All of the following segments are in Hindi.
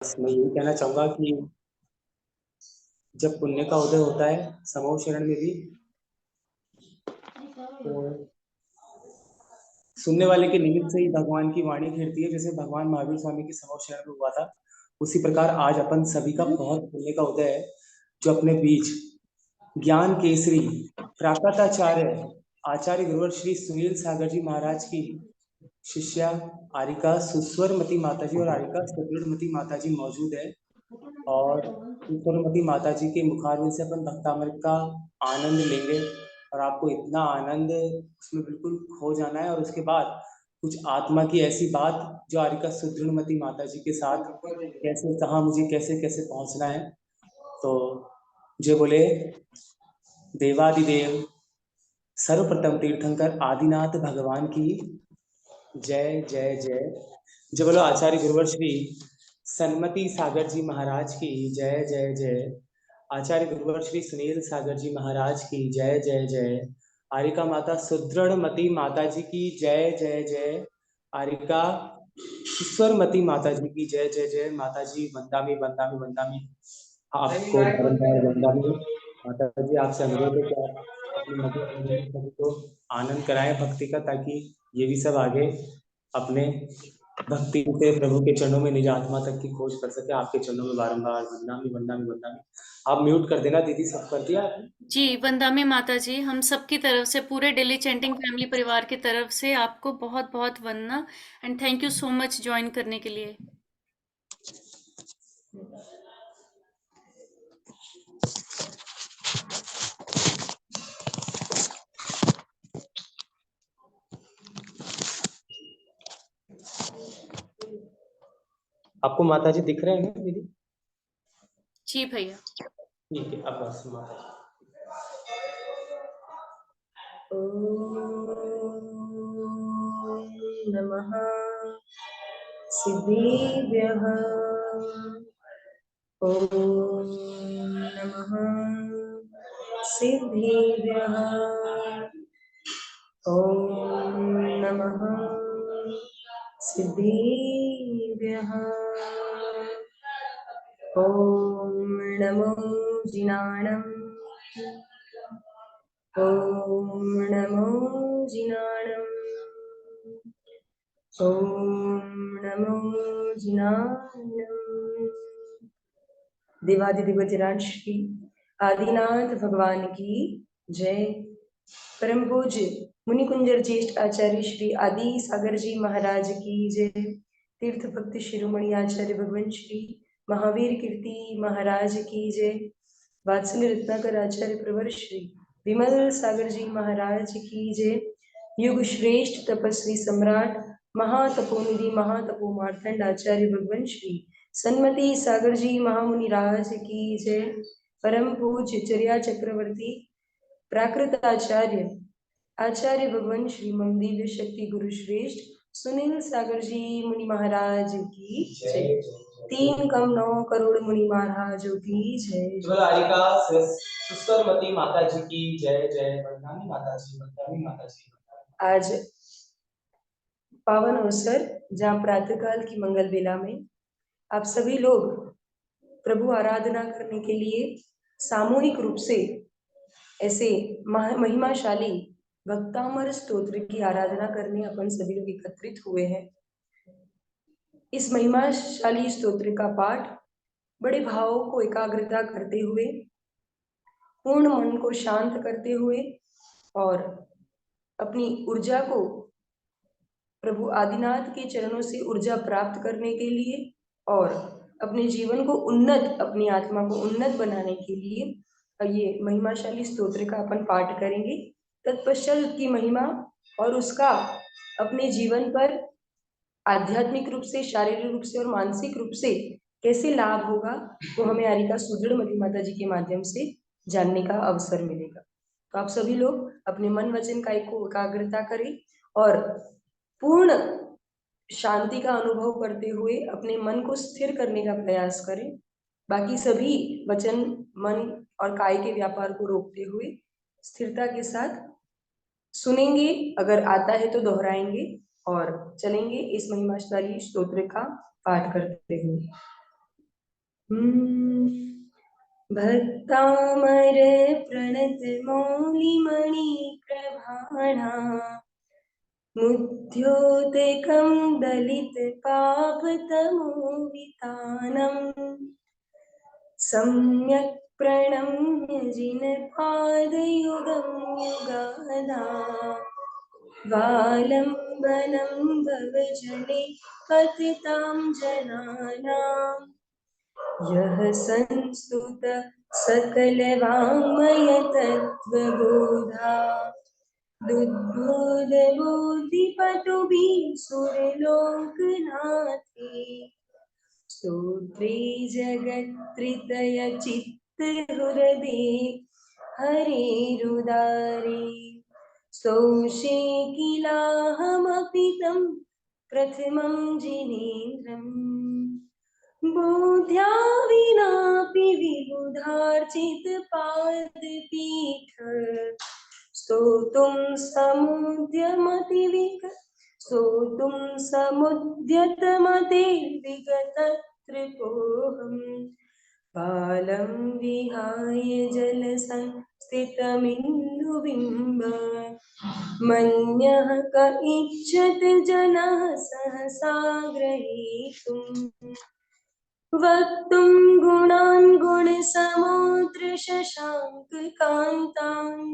मैं यही कहना चाहूंगा कि जब पुण्य का उदय होता है समूह शरण में भी, तो सुनने वाले के निमित्त से ही भगवान की वाणी खिलती है। जैसे भगवान महावीर स्वामी के समूह शरण में हुआ था, उसी प्रकार आज अपन सभी का बहुत पुण्य का उदय है, जो अपने बीच ज्ञान केसरी प्राकृताचार्य आचार्य गुरुवर श्री सुनील सागर जी महाराज की शिष्या आरिका सुस्वरमती माता जी और आरिका सुदृढ़मती माता जी मौजूद है। और सुस्वरमती माता जी के मुखारविंद से अपन भक्तामृत का आनंद लेंगे, और आपको इतना आनंद उसमें बिल्कुल खो जाना है। और उसके बाद कुछ आत्मा की ऐसी बात जो आरिका सुदृढ़मती माता जी के साथ कैसे कहा, मुझे कैसे कैसे पहुंचना है। तो जय बोले देवादिदेव सर्वप्रथम तीर्थंकर आदिनाथ भगवान की जय जय जय। जय बोलो आचार्य गुरुवर श्री सन्मति सागर जी महाराज की जय जय जय। आचार्य गुरुवर श्री सुनील सागर जी महाराज की जय जय जय। आरिका माता सुदृढ़मती माता जी की जय जय जय। आरिका ईश्वरमती माता जी की जय जय जय। माता जी वंदामी वंदामी वंदामी, आपको बारंबार वंदामी। माता जी आपसे अनुरोध है कि आप अपनी मधुर वाणी में सभी को आनंद कराएं भक्ति का, ताकि ये भी सब आगे अपने भक्ति से प्रभु के चरणों में निज आत्मा तक की खोज कर सके। आपके चरणों में बारंबार वंदामी वंदामी वंदामी। आप म्यूट कर देना दीदी, सब कर दिया आपने? जी, वंदामी माता जी, हम सबकी तरफ से, पूरे डेली चैंटिंग फैमिली परिवार की तरफ से आपको बहुत-बहुत वंदना and thank you so much join करने के लिए। आपको माता जी दिख रहे हैं दीदी? जी भैया। ठीक है, अब बस माता जी। नमः सिद्धेभ्यः। ॐ नमः सिद्धेभ्यः। ॐ नमः सिद्धेभ्यः। ॐ नमो जिनाणम्। ॐ नमो जिनाणम्। ॐ नमो जिनाणम्। देवादिदेवजराज श्री आदिनाथ भगवान की जय। परम पूज्य मुनिकुंजर ज्येष्ठ आचार्य श्री आदि सागर जी महाराज की जय। तीर्थ भक्ति शिरोमणि आचार्य भगवान श्री महावीर कीर्ति महाराज की जय। वात्सल्य रत्नाकर आचार्य प्रवर श्री विमल सागर जी महाराज की जय। युग श्रेष्ठ तपस्वी सम्राट महातपोनिधि महातपो मार्तंड आचार्य भगवान श्री सन्मति सागर जी महामुनि राज की जय। परम पूज्य चर्या चक्रवर्ती प्राकृत आचार्य आचार्य भगवान श्री मम दिव्य शक्ति गुरु श्रेष्ठ सुनील सागर जी मुनि महाराज की जय। 3 कम 9 करोड़ मुनि महाराजों की जय। सुस्वरमती माता जी की जय जय। वंदामी माता जी, वंदामी माता जी। आज पावन अवसर जहाँ प्रातःकाल की मंगल बेला में आप सभी लोग प्रभु आराधना करने के लिए सामूहिक रूप से ऐसे महिमाशाली भक्तामर स्तोत्र की आराधना करने अपन सभी लोग एकत्रित हुए हैं। इस महिमाशाली स्तोत्र का पाठ बड़े भावों को एकाग्रता करते हुए, पूर्ण मन को शांत करते हुए और अपनी ऊर्जा को प्रभु आदिनाथ के चरणों से ऊर्जा प्राप्त करने के लिए और अपने जीवन को उन्नत, अपनी आत्मा को उन्नत बनाने के लिए ये महिमाशाली स्तोत्र का अपन पाठ करेंगे। तत्पश्चात उसकी महिमा और उसका अपने जीवन पर आध्यात्मिक रूप से, शारीरिक रूप से और मानसिक रूप से कैसे लाभ होगा, वो हमें आरिका सुदृढ़मती माता जी के माध्यम से जानने का अवसर मिलेगा। तो आप सभी लोग अपने मन वचन काय को एकाग्रता करें और पूर्ण शांति का अनुभव करते हुए अपने मन को स्थिर करने का प्रयास करें। बाकी सभी वचन, मन और काय के व्यापार को रोकते हुए स्थिरता के साथ सुनेंगे, अगर आता है तो दोहराएंगे और चलेंगे इस महिमाशाली स्तोत्र का पाठ करते हुए। भक्तामर प्रणत मौलिमणि प्रभाणा मुद्योतकं दलित पापतमोवितानम् सम्यक् प्रणम्य जिनपादयुगं युगादा वालम्बनं भवजने पतितां जनानां यः संस्तुत सकलवाङ्मय तत्त्वबोधा दुद्बोधबुद्धिपटुभिः सुरलोकनाथे स्तोत्रे जगत्त्रितय चित्तहृदे हरेरुदारे स्तोषे किलाहमपि तं प्रथमं जिनेन्द्रम् बुद्ध्या विनापि विबुधार्चितपादपीठ स्तोतुं समुद्यतमते विगतत्रिपोऽहम् बालं विहाय जलसंस्थितमिन्दुबिम्ब मन्यः क इच्छत जनः सहसा ग्रहीतुम् वक्तुं गुणान् गुणसमुद्रशशाङ्ककान्तान्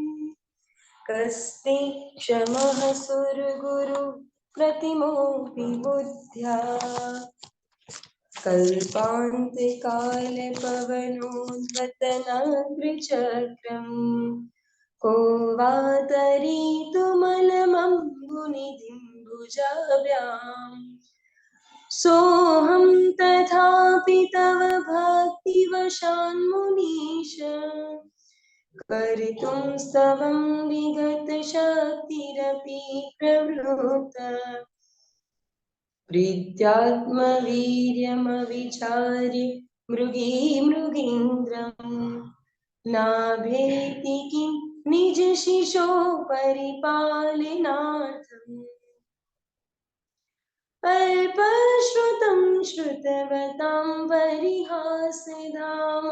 कस्ते क्षमः सुरगुरु प्रतिमोऽपि बुद्ध्या कल्पान्तकालपवनोद्वतनाग्रचक्रम् को वा तरीतुमलमम्बुनिधिं भुजाभ्याम् सोऽहं तथापि तव भक्तिवशान्मुनीश कर्तुं स्तवं विगतशक्तिरपि प्रवृत्ता प्रीत्यात्मवीर्यमविचार्य मृगीन्द्रम् नाभेति किं निजशिशो परिपालनार्थम् अल्पश्रुतं श्रुतवतां परिहासधाम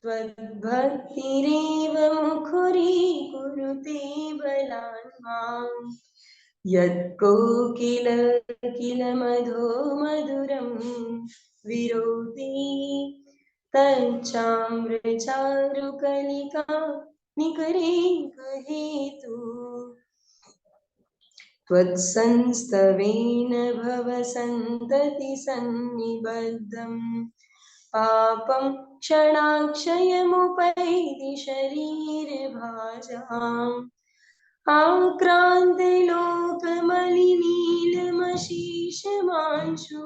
त्वद्भक्तिरेव मुखरीकुरुते बलान् माम् यत्कोकिल किल मधो मधुरं विरोधि तच्चाम्रचारुकलिका निकरे हेतु त्वत्संस्तवेन भवसन्ततिसन्निबद्धम् पापं क्षणाक्षयमुपैति शरीरभाजाम् आक्रान्ते लोकमलिनीलमशीषमांशु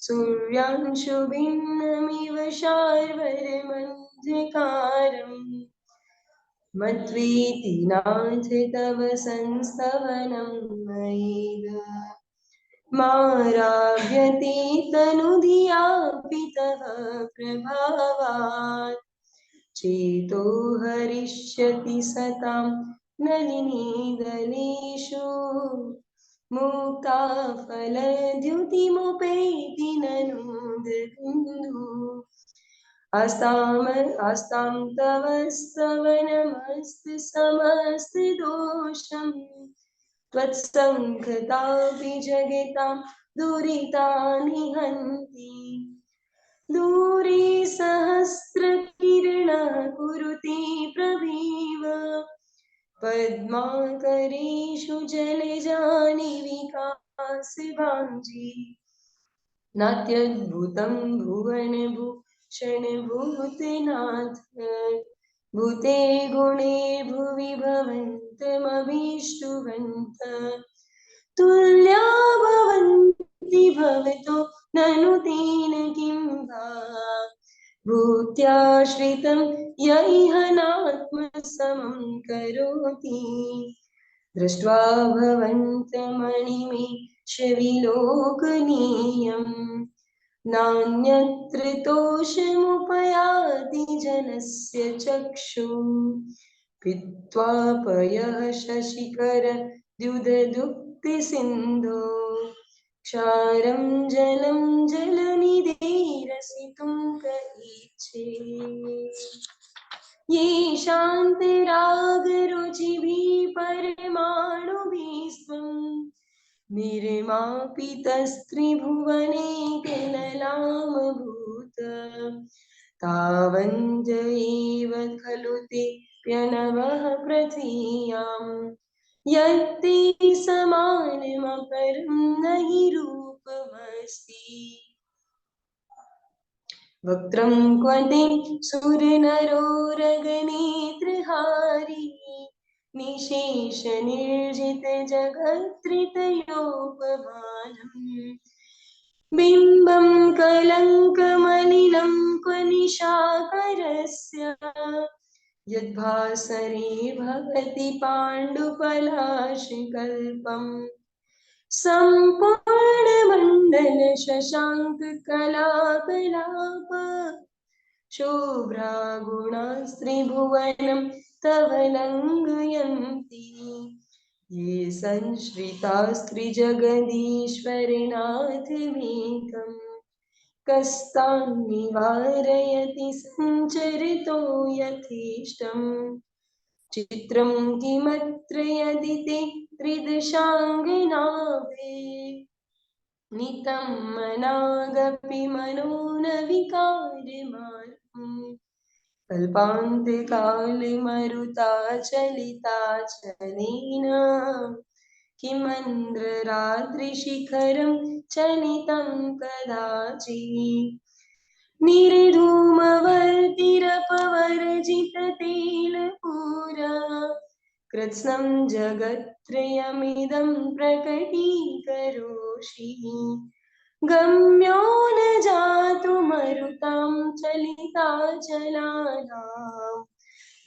सूर्यांशुभिन्नमिव शार्वर्यमन्धकारम् मत्वेति नाथ तव संस्तवनं मयेद माराव्यते तनुधियापि तव प्रभावात् चेतो हरिष्यति सतां नलिनीदलेषु मुक्ताफलद्युतिमुपैति ननु दृन्दु आस्तां तव स्तवनमस्तु समस्तदोषम् त्वत्सङ्गतापि जगतां दुरितानि हन्ति दूरे सहस्रकिरणः कुरुते प्रभीव पद्माकरेषु जलजानि विकासभाञ्जी नात्यद्भुतं भुवनभूषणभूतनाथ भूते गुणे भुवि भवन्तमभीष्टुवन्त तुल्या भवन्ति भवतो ननु तेन किं वा भूत्याश्रितं य इह नात्मसमं करोति दृष्ट्वा भवन्तमणिमेषविलोकनीयम् नान्यत्र तोषमुपयाति जनस्य चक्षुः पीत्वा पयः शशिकर द्युददुक्तिसिन्धो क्षारं जलं जलनिधे रसितुं क इच्छे। ये शान्तरागरुचिभिः परमाणुभिस्त्वं निर्मापितस्त्रिभुवने किललामभूत्। तावञ्ज एव खलु ते प्यनवः पृथिव्याम् यत्ते समानमपरं न हि रूपमस्ति। वक्त्रं क्वते सुरनरोरगनेत्रहारी निशेषनिर्जितजगत्त्रितयोपमानम् बिम्बं कलङ्कमलिनं क्व निशाकरस्य यद्भासरे भवति पाण्डुपलाशकल्पम् सम्पूर्णमण्डल शशाङ्ककलाकलाप शुभ्रागुणास्त्रिभुवनं तव लङ्घयन्ति। ये संश्रितास्त्रिजगदीश्वरनाथमेकं कस्तान् निवारयति सञ्चरितो यथेष्टम्। चित्रं किमत्र यदि ते त्रिदशाङ्गनाभे नितं मनागपि मनो न विकारमानम्। कल्पान्तिकालमरुताचलिताचलेन किमन्द्ररात्रिशिखरं चलितं कदाचित्। निर्धूमवर्तिरपवर्जिततैलपूरा कृत्स्नं जगत्त्रयमिदं प्रकटीकरोषि। गम्यो न जातुमरुतां चलिताचलानां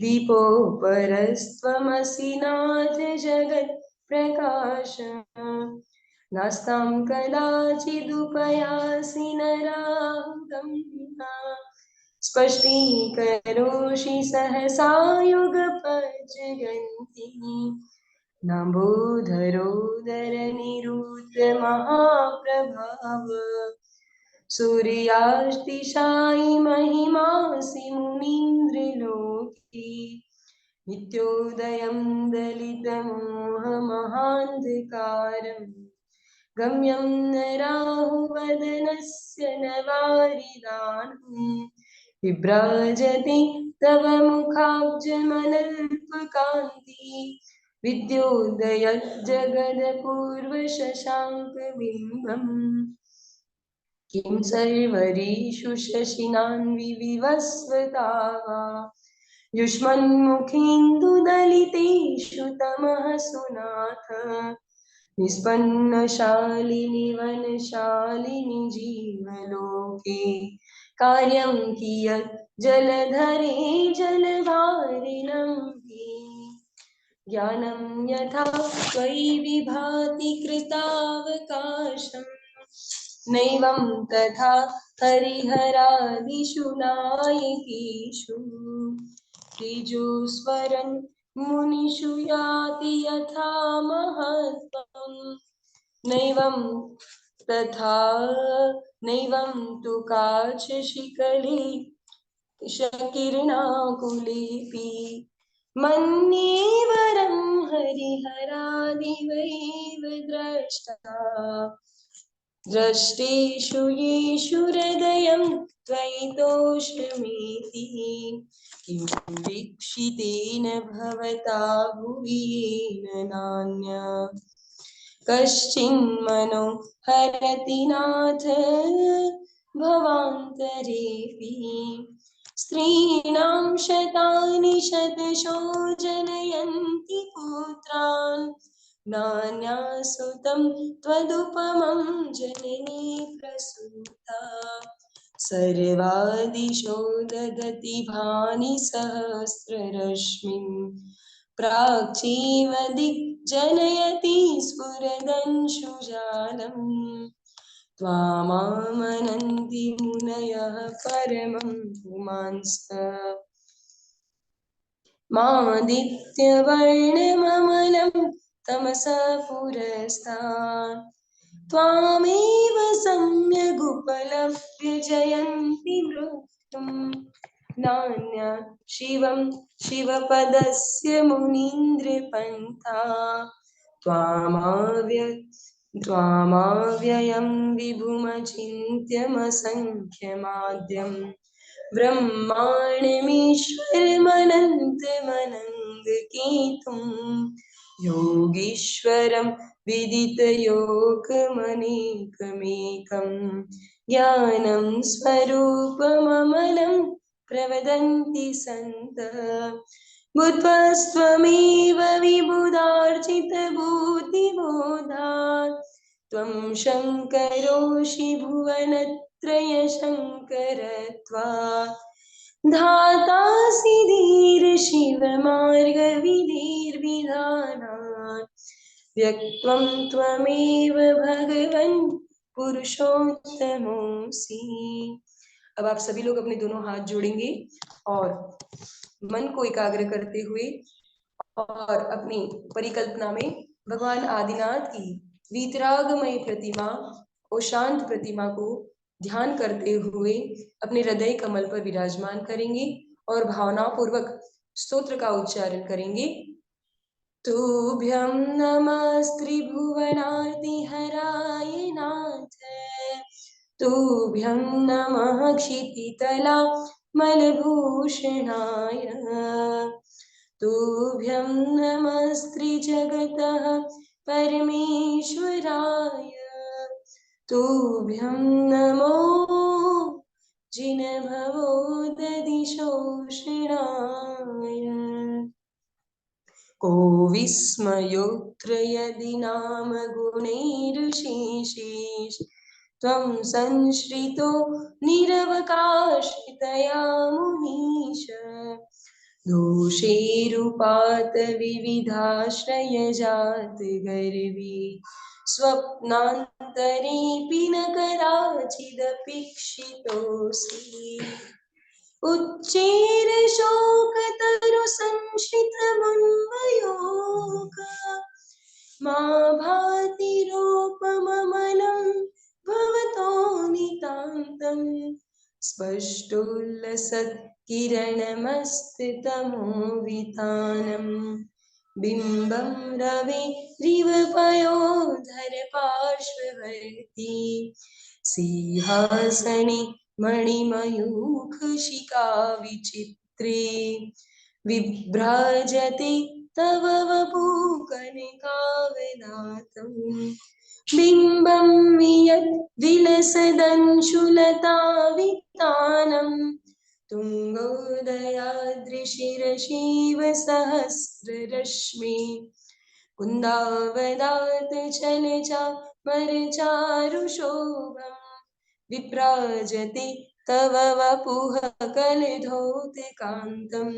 दीपोपरस्त्वमसि नाथ जगत्प्रकाश। नास्तां कदाचिदुपयासि नरागम्या स्पष्टीकरोषि सहसा युगपज्जगन्ति। नम्बोधरोदरनिरुद्र महाप्रभाव सूर्यास्तिशायि महिमासि मुनीन्द्रलोके। नित्योदयं दलितमोहमहान्धकारम् गम्यं न राहुवदनस्य न वारिदानम्। विभ्राजते तव मुखाब्जमनल्पकान्ति विद्योदयज्जगदपूर्वशशाङ्कबिम्बम्। किं सर्वरीषु शशिनान् विविवस्वता युष्मन्मुखेन्दुदलितेषु तमः सुनाथ। निष्पन्नशालिनि वनशालिनि जीवलोके कार्यं कियत् जलधरे जलवारिणं हि। ज्ञानं यथा त्वयि विभाति कृतावकाशम् नैवं तथा हरिहरादिषु नायकेषु। तेजोस्वरन् मुनिषु याति यथा महत्त्वम् नैवं तु काचशिखले शकिरणाकुलेऽपि। मन्ये वरं हरिहरादिवैव द्रष्टेषु येषु हृदयं त्वयि तोषमेति। किं वीक्षितेन भवता भुवि येन नान्य कश्चिन्मनो हरति नाथ भवान्तरेऽपि। स्त्रीणां शतानि शतशो जनयन्ति पुत्रान् नान्यासुतं त्वदुपमं जननी प्रसूता। सर्वादिशो ददति भानि सहस्ररश्मिन् प्राचीव दिग्जनयति स्फुरदंशुजालम्। त्वामामनन्ति मुनयः परमं पुमांस्त मादित्यवर्णममलं तमसः पुरस्तात्। त्वामेव सम्यगुपलभ्य जयन्ति मृत्युम् नान्य शिवं शिवपदस्य मुनीन्द्रपन्था त्वामाव्ययं विभुमचिन्त्यमसङ्ख्यमाद्यम् ब्रह्माण्डमीश्वरमनन्तमनङ्गकेतुम् योगीश्वरं विदितयोगमनेकमेकं ज्ञानं स्वरूपममलं प्रवदन्ति सन्तः बुद्ध्वास्त्वमेव विबुधार्चितबुद्धिबोधात् त्वं शङ्करोषि भुवनत्रयशङ्करत्वात् धातासि धीरशिवमार्गविधिर्विधानात् व्यक्त्वं त्वमेव भगवन् पुरुषोत्तमोऽसि। अब आप सभी लोग अपने दोनों हाथ जोड़ेंगे और मन को एकाग्र करते हुए और अपनी परिकल्पना में भगवान आदिनाथ की वीतरागमय प्रतिमा और शांत प्रतिमा को ध्यान करते हुए अपने हृदय कमल पर विराजमान करेंगे और भावनापूर्वक स्तोत्र का उच्चारण करेंगे। तुभ्यं नमस्त्रिभुवनार्तिहराय नाथ, तुभ्यं नमः क्षितितलामलभूषणाय, तुभ्यं नमस्त्रिजगतः परमेश्वराय, तुभ्यं नमो जिनभवोदधिशोषणाय। को विस्मयोऽत्र यदि नाम गुणैरुशेषेष त्वं संश्रितो निरवकाशितया मुनीश दोषैरुपात विविधाश्रयजात गर्वी स्वप्नान्तरेऽपि न कदाचिदपेक्षितोऽसि उच्चैर शोकतरु संश्रितमुन्मयोग मा भाति रूपममलं भवतो नितान्तम् स्पष्टोल्लसत् किरणमस्तितमोवितानम् बिम्बं रविरिव पयोधर पार्श्ववर्ती सिंहासने मणिमयूखशिखा विचित्रे विभ्राजते तव वपुकनकावदातम् बिम्बं वियत् विलसदंशुलतावितानम् तुङ्गोदयादृशिरशिव सहस्ररश्मि कुन्दावदात चलचामरचारुशोभम् विभ्राजते तव वपुः कलधौतकान्तम्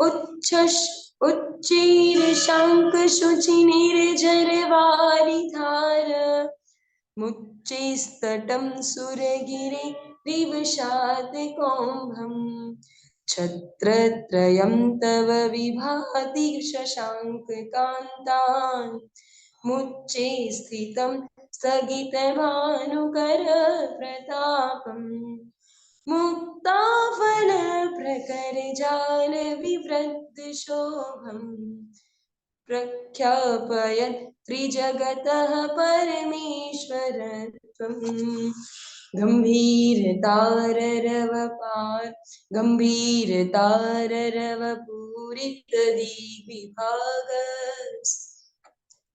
उच्चैर्शङ्खशुचिनिर्झरवारिधार मुच्चैस्तटं सुरगिरिरिवशातकौम्भम् छत्रत्रयं तव विभाति शशाङ्ककान्तान् मुच्चे स्थितं स्थगितभानुकर प्रतापम् मुक्ताफलप्रकरजाल विवृद्धशोभम् प्रख्यापयत् त्रिजगतः परमेश्वरत्वम् गम्भीरताररवपूरितदिग्विभाग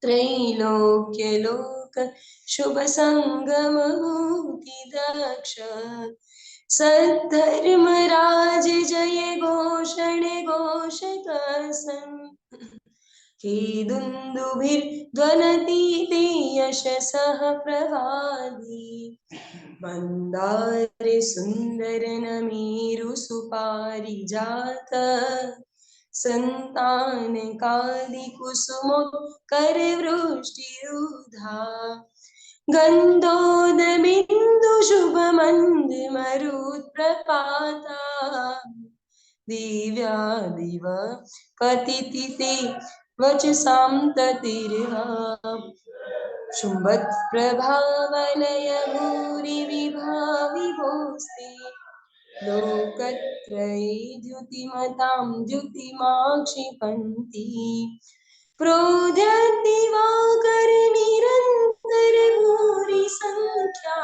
त्रैलोक्यलोक शुभसङ्गमभूतिदक्ष सद्धर्मराज जय घोषण घोषकसन् केदुन्दुभिर्ध्वनति ते यशसः प्रवादी मन्दारे सुन्दर नमेरु सुपारिजात सन्तानकादिकुसुमो करवृष्टिरुधा गन्धोदबिन्दुशुभमन्दमरुत्प्रपाता दिव्या दिव पतिति ते वचसां ततिर्हा शुम्भत्प्रभावलय भूरिविभाविभोस्ते लोकत्रये द्युतिमतां द्युतिमाक्षिपन्ति प्रोद्यद्दिवाकरनिरन्तरभूरि सङ्ख्या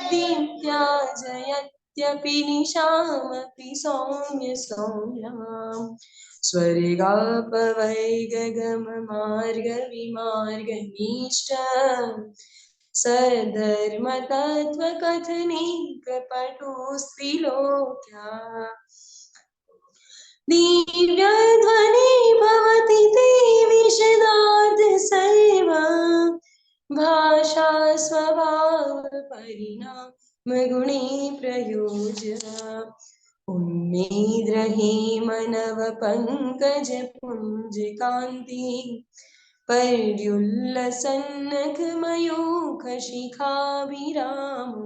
दीप्त्या जयत्यपि निशामपि सौम्य सौम्याम् स्वर्गापवैगगममार्गविमार्गनीष्ट सद्धर्मतत्त्वकथनैकपटुस्त्रिलोक्या दिव्यध्वनि भवति ते विशदार्धसैव भाषा स्वभावपरिणामगुणे प्रयोज्य उन्मेद्रहेमनवपङ्कजपुञ्जकान्ति पर्युल्लसन्नखमयूखशिखाभिरामो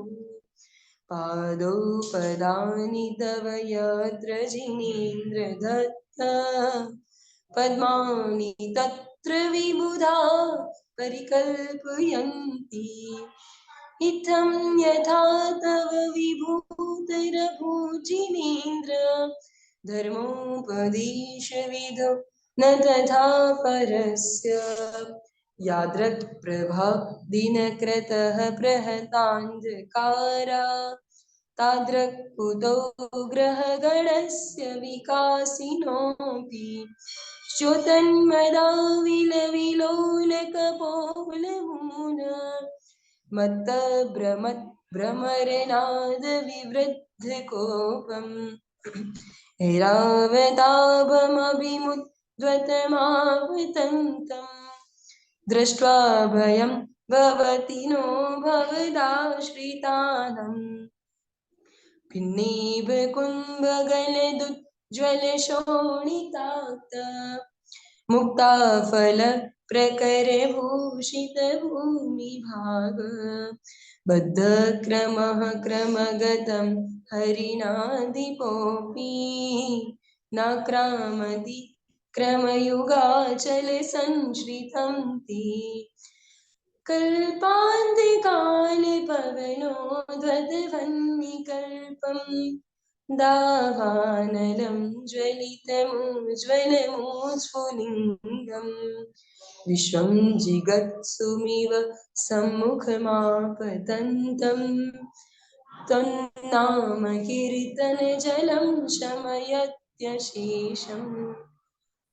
पादोपदानि तव यत्र जिनेन्द्रदत्त पद्मानि तत्र विबुधा परिकल्पयन्ति इत्थं यथा तव विभूतिरभूजिनेन्द्र धर्मोपदेशविधौ न तथा परस्य यादृक्प्रभा दिनकृतः प्रहतान्धकारा तादृक् कुतो ग्रहगणस्य विकासिनोऽपि च्युतन्मदा विलविलोलकपोलमूल मत्तभ्रमरनादविवृद्धकोपम् ऐरावताभमभिमुद्वतमावतन्तम् दृष्ट्वा भयं भवति नो भवदाश्रितानाम् भिन्नेव कुम्भगलदुज्ज्वलशोणिताक्त मुक्ताफलप्रकरभूषितभूमिभाग बद्धक्रमः क्रमगतं हरिणाधिपोऽपि नाक्रामति क्रमयुगाचलसंश्रितं ते कल्पान्तिकाले पवनोद्वतवह्निकल्पं दावानलं ज्वलितमुज्ज्वलमोज्ज्वलिङ्गम् विश्वं जिगत्सुमिव सम्मुखमापतन्तं तन्नाम कीर्तनजलं शमयत्यशेषम्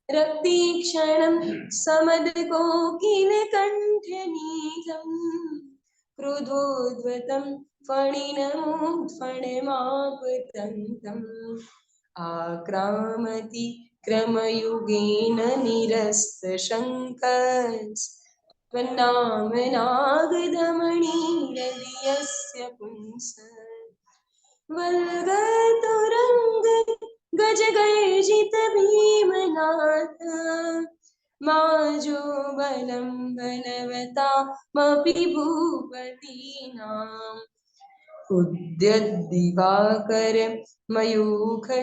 रक्तीक्षणं समदकोकिलकण्ठनीलं क्रुधोद्वतं फणिनमुत्फणमापतन्तम् आक्रामति क्रमयुगेन निरस्तशङ्कस्त्वन्नामनागदमणिरदियस्य पुंस वल्गतुरङ्ग गजगर्जित भीमनाथ माजो बलं बलवतामपि भूपतीनाम् उद्यद्दिवाकर मयूखशिखापविद्वं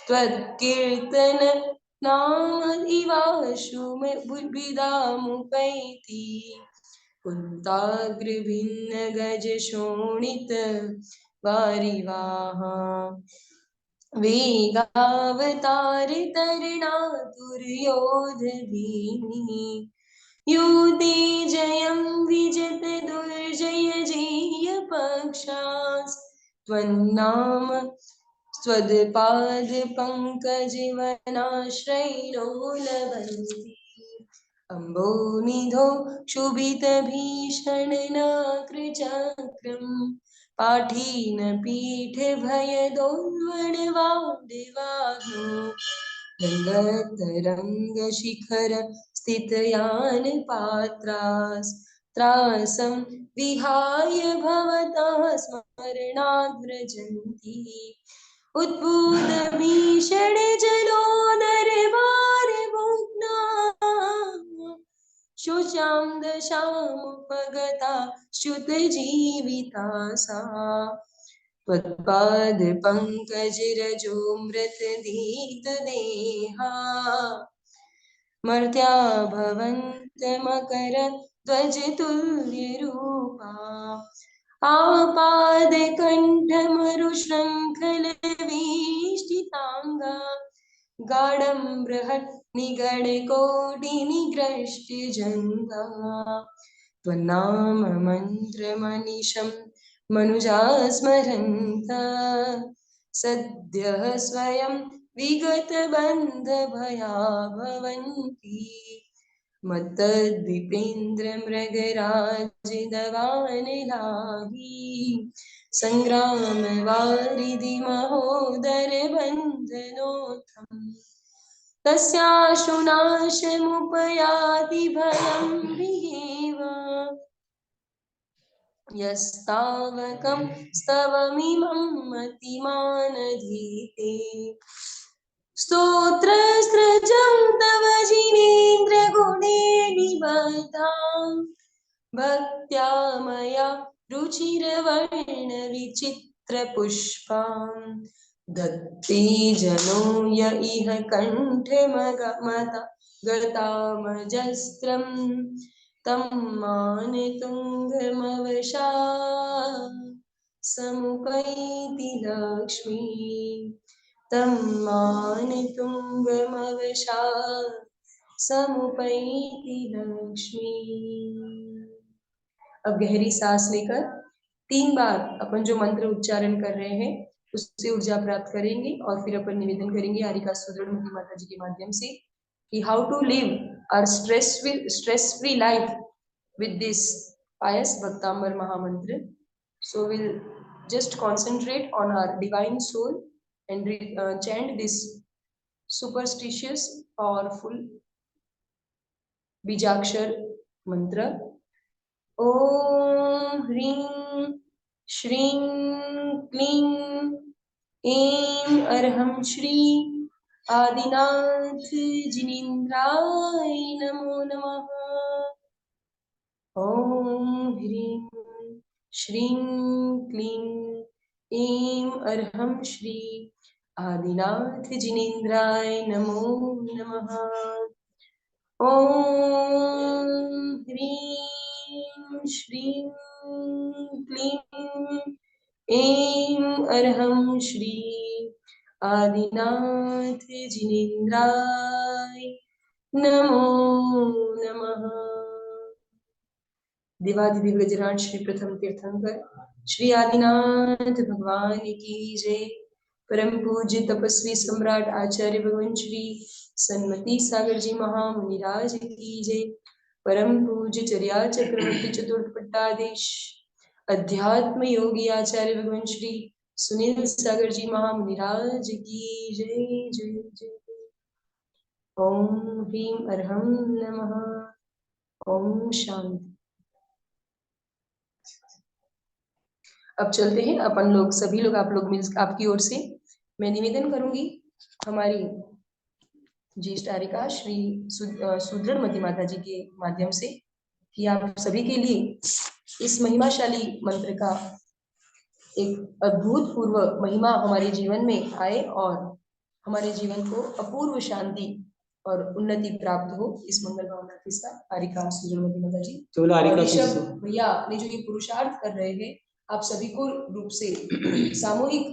त्वत्कीर्तन नाम इवाशु विदामुपैति कुन्ताग्रभिन्न गजशोणित वारिवाहा वेगावतारितरणातुर्योधभीमिः युते जयं विजत दुर्जय जेय पक्षास्त्वन्नाम स्वदपादपङ्कजवनाश्रयिणो लभन्ति अम्बोनिधौ क्षुभितभीषणनाकृचक्रम् पाठीन पीठभयदोल्वणवादिवाहो गङ्गतरङ्गशिखर स्थितयान पात्रास्त्रासं विहाय भवतः स्मरणाद् व्रजन्ति उद्भूतभीषण जलोदरभारभुग्ना शुचां दशामुपगता च्युतजीविता सा त्वत्पाद पंकज रजोमृत दीत देहा मर्त्या भवन्त मकर ध्वज तुल्य रूपा आपाद कंठ मरुशृंखल वेष्टितांगा गाढ़ं बृहत् निगड कोटि निग्रष्ट जंगा त्वन्नाम मंत्र मनीषं मनुजा स्मरन्ता सद्यः स्वयं विगत बंध भया भवन्ति मत्तद्विपेन्द्र मृगराज दवान लागी संग्राम वारिधि महोदर बंधनोत्थम तस्याशुनाशमुपयाति भयं विहेव यस्तावकं स्तवमिमं मतिमानधीते स्तोत्रस्त्रजं तव जिनेन्द्र गुणे निबद्धां भक्त्या मया रुचिरवर्ण विचित्र पुष्पां दत्ते जनो य इह कंठमगमता गतामजस्त्रं तं मानतुङ्गमवशा समुपैति लक्ष्मी तं मानतुङ्गमवशा समुपैति लक्ष्मी। अब गहरी सांस लेकर 3 बार अपन जो मंत्र उच्चारण कर रहे हैं उससे ऊर्जा प्राप्त करेंगे और फिर अपन निवेदन करेंगे हरिका सुदृढ़मती माता जी के माध्यम से कि how to live our stress free life with this pious Bhaktambar Mahamantra. So we'll just concentrate on our divine soul and chant this superstitious, powerful Bijakshar mantra. Om Hrim Shrim Klim Aim Arham Shri Adinath Jinindray Namo Namaha. Om Hrim Shrim Klim Aim Arham Shri Adinath Jinindray Namo Namaha. Om Hrim Shrim Klim Aim Arham Shri Adinath Jinindray Namo Namaha. देवाधिदेव गजराज श्री प्रथम तीर्थंकर श्री आदिनाथ भगवान की जय। परम पूज्य तपस्वी सम्राट आचार्य भगवान श्री सन्मति सागर जी महामुनिराज की जय। परम पूज्य चर्या चक्रवर्ती चतुर्थ पट्टाधीश अध्यात्म योगी आचार्य भगवान श्री सुनील सागर जी महामुनिराज की जय जय जय। ओम ह्रीं अर्हं नमः। ओम शांति। अब चलते हैं अपन लोग सभी लोग आप लोग मिल आपकी ओर से मैं निवेदन करूंगी हमारी ज्येष्ठ आर्यिका श्री सुदृढ़मती माता जी के माध्यम से कि आप सभी के लिए इस महिमाशाली मंत्र का एक अद्भुतपूर्व महिमा हमारे जीवन में आए और हमारे जीवन को अपूर्व शांति और उन्नति प्राप्त हो। इस मंगल भावना के साथ आर्यिका सुदृढ़मती माता जी भैया ने जो ये पुरुषार्थ कर रहे हैं आप सभी को रूप से सामूहिक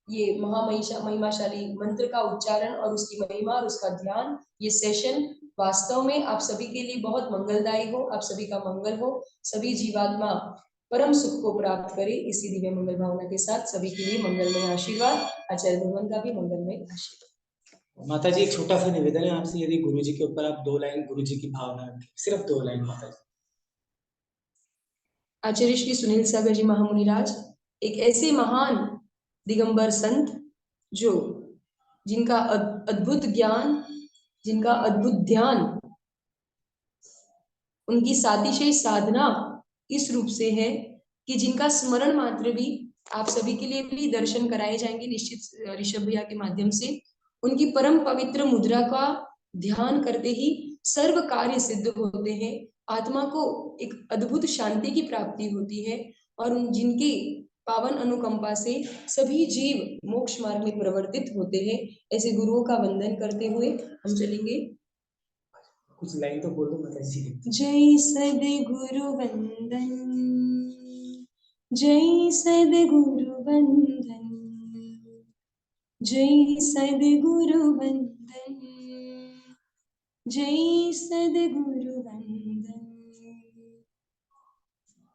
ये महिमाशाली मंत्र का उच्चारण और उसकी महिमा और उसका ध्यान ये सेशन वास्तव में आप सभी के लिए बहुत मंगलदायी हो। आप सभी का मंगल हो, सभी जीवात्मा परम सुख को प्राप्त करे। इसी दिव्य मंगल भावना के साथ सभी के लिए मंगलमय आशीर्वाद, आचार्य भगवान का भी मंगलमय आशीर्वाद। माता जी एक छोटा सा निवेदन है आपसे, यदि गुरु जी के ऊपर आप 2 लाइन गुरु जी की भावना रखें, सिर्फ 2 लाइन माता जी। आचार्य श्री सुनील सागर जी महामुनिराज एक ऐसे महान दिगंबर संत जो जिनका अद्भुत ज्ञान, जिनका अद्भुत ध्यान, उनकी सातिशय साधना इस रूप से है कि जिनका स्मरण मात्र भी आप सभी के लिए भी दर्शन कराए जाएंगे निश्चित ऋषभ भैया के माध्यम से। उनकी परम पवित्र मुद्रा का ध्यान करते ही सर्व कार्य सिद्ध होते हैं, आत्मा को एक अद्भुत शांति की प्राप्ति होती है और जिनके पावन अनुकंपा से सभी जीव मोक्ष मार्ग में प्रवर्तित होते हैं। ऐसे गुरुओं का वंदन करते हुए हम चलेंगे। कुछ लाइन तो बोलो माता जी। जय सद्गुरु वंदन, जय सद्गुरु वंदन, जय सद्गुरु वंदन, जय सद्गुरु वंदन।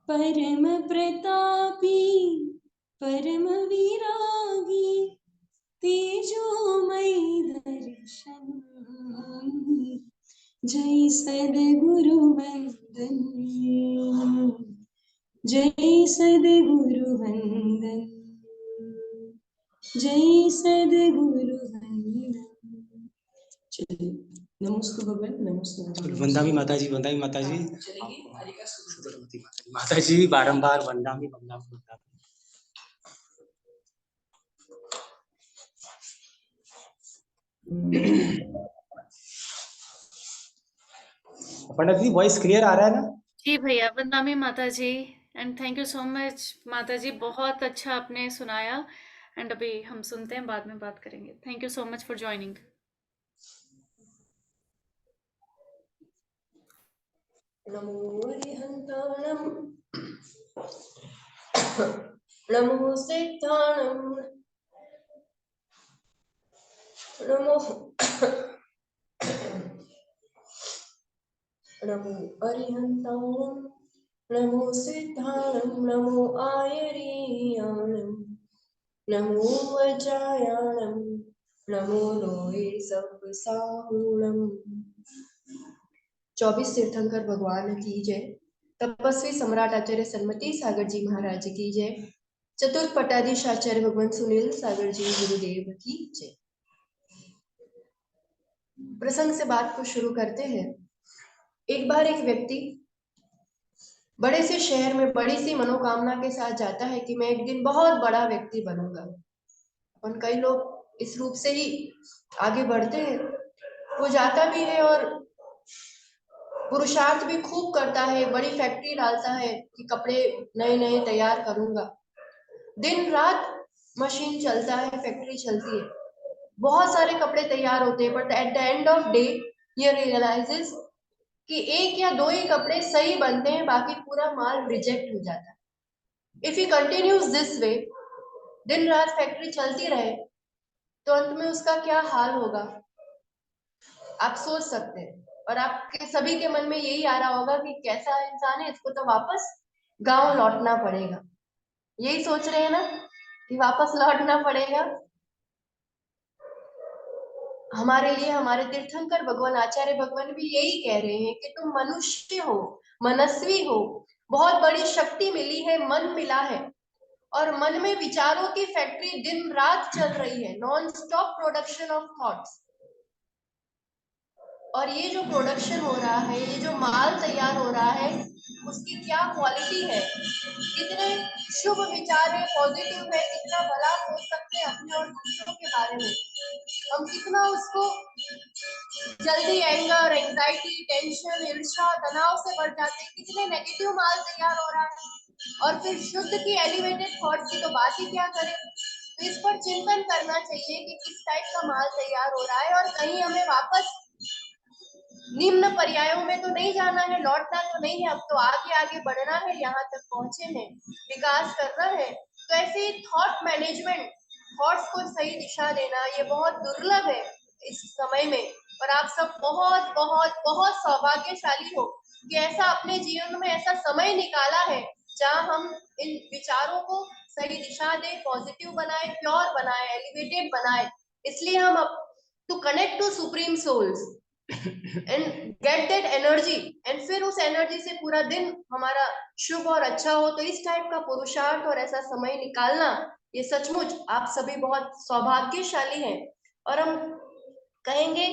परम प्रतापी परम विरागी तेजोमय दर्शन, जय सद्गुरु वंदन, जय सद्गुरु वंदन, जय सद्गुरु वंदन। चलिए, नमोस्तु भगवान, नमोस्तु वंदामी माता जी, वंदामी माता जी। चलेंगे हरि का स्तुति। सुदर्शनवती माता जी बारंबार वंदामी वंदामी वंदामी। पंडित जी वॉइस क्लियर आ रहा है ना? जी भैया, वंदामी माता जी and thank you so much माता जी, बहुत अच्छा आपने सुनाया। एंड अभी हम सुनते हैं, बाद में बात करेंगे। Thank you so much for joining. नमो अरिहन्ताणं, नमो सिद्धाणं, नमो नमो अरिहन्ताणं, नमो सिद्धाणं, नमो आयर्याणं, नमो वज्रायाणं, नमो लोहे सप्तसाहूणं। 24 तीर्थंकर भगवान की जय। तपस्वी सम्राट आचार्य सन्मति सागर जी महाराज की जय। चतुर्थ पटाधीश आचार्य भगवान सुनील सागर जी गुरुदेव की जय। प्रसंग से बात को शुरू करते हैं। एक बार एक व्यक्ति बड़े से शहर में बड़ी सी मनोकामना के साथ जाता है कि मैं एक दिन बहुत बड़ा व्यक्ति बनूंगा। और कई लोग इस रूप से ही आगे बढ़ते हैं। वो जाता भी है और पुरुषार्थ भी खूब करता है, बड़ी फैक्ट्री डालता है कि कपड़े नए नए तैयार करूंगा। दिन रात मशीन चलता है, फैक्ट्री चलती है, बहुत सारे कपड़े तैयार होते हैं, but at the end of day ये रियलाइजेस कि एक या दो ही कपड़े सही बनते हैं, बाकी पूरा माल रिजेक्ट हो जाता है। If he continues this way, दिन रात फैक्ट्री चलती रहे, तो अंत में उसका क्या हाल होगा आप सोच सकते हैं। और आपके सभी के मन में यही आ रहा होगा कि कैसा इंसान है, इसको तो वापस गांव लौटना पड़ेगा। यही सोच रहे हैं ना कि वापस लौटना पड़ेगा। हमारे लिए हमारे तीर्थंकर भगवान आचार्य भगवान भी यही कह रहे हैं कि तुम मनुष्य हो, मनस्वी हो, बहुत बड़ी शक्ति मिली है, मन मिला है, और मन में विचारों की फैक्ट्री दिन रात चल रही है, non stop production of thoughts. और ये जो प्रोडक्शन हो रहा है, ये जो माल तैयार हो रहा है, उसकी क्या क्वालिटी है, कितने शुभ विचार है, पॉजिटिव है, कितना भला सोच सकते हैं अपने और दूसरों के बारे में, हम कितना उसको जल्दी एंगर, एंजाइटी, टेंशन, ईर्ष्या, तनाव से भर जाते हैं, कितने नेगेटिव माल तैयार हो रहा है। और फिर शुद्ध की एलिवेटेड थॉट्स की तो बात ही क्या करें। तो इस पर चिंतन करना चाहिए कि किस टाइप का माल तैयार हो रहा है, और कहीं हमें वापस निम्न पर्यायों में तो नहीं जाना है, लौटना तो नहीं है, अब तो आगे आगे बढ़ना है, यहाँ तक पहुंचे हैं, विकास करना है। तो ऐसे ही थॉट मैनेजमेंट, थॉट्स को सही दिशा देना, ये बहुत दुर्लभ है इस समय में। और आप सब बहुत बहुत बहुत सौभाग्यशाली हो कि ऐसा अपने जीवन में ऐसा समय निकाला है जहाँ हम इन विचारों को सही दिशा दें, पॉजिटिव बनाए, प्योर बनाए, एलिवेटेड बनाए। इसलिए हम to connect to supreme souls and get that energy, and फिर उस एनर्जी से पूरा दिन हमारा शुभ और अच्छा हो। तो इस टाइप का पुरुषार्थ और ऐसा समय निकालना, ये सचमुच आप सभी बहुत सौभाग्यशाली हैं। और हम कहेंगे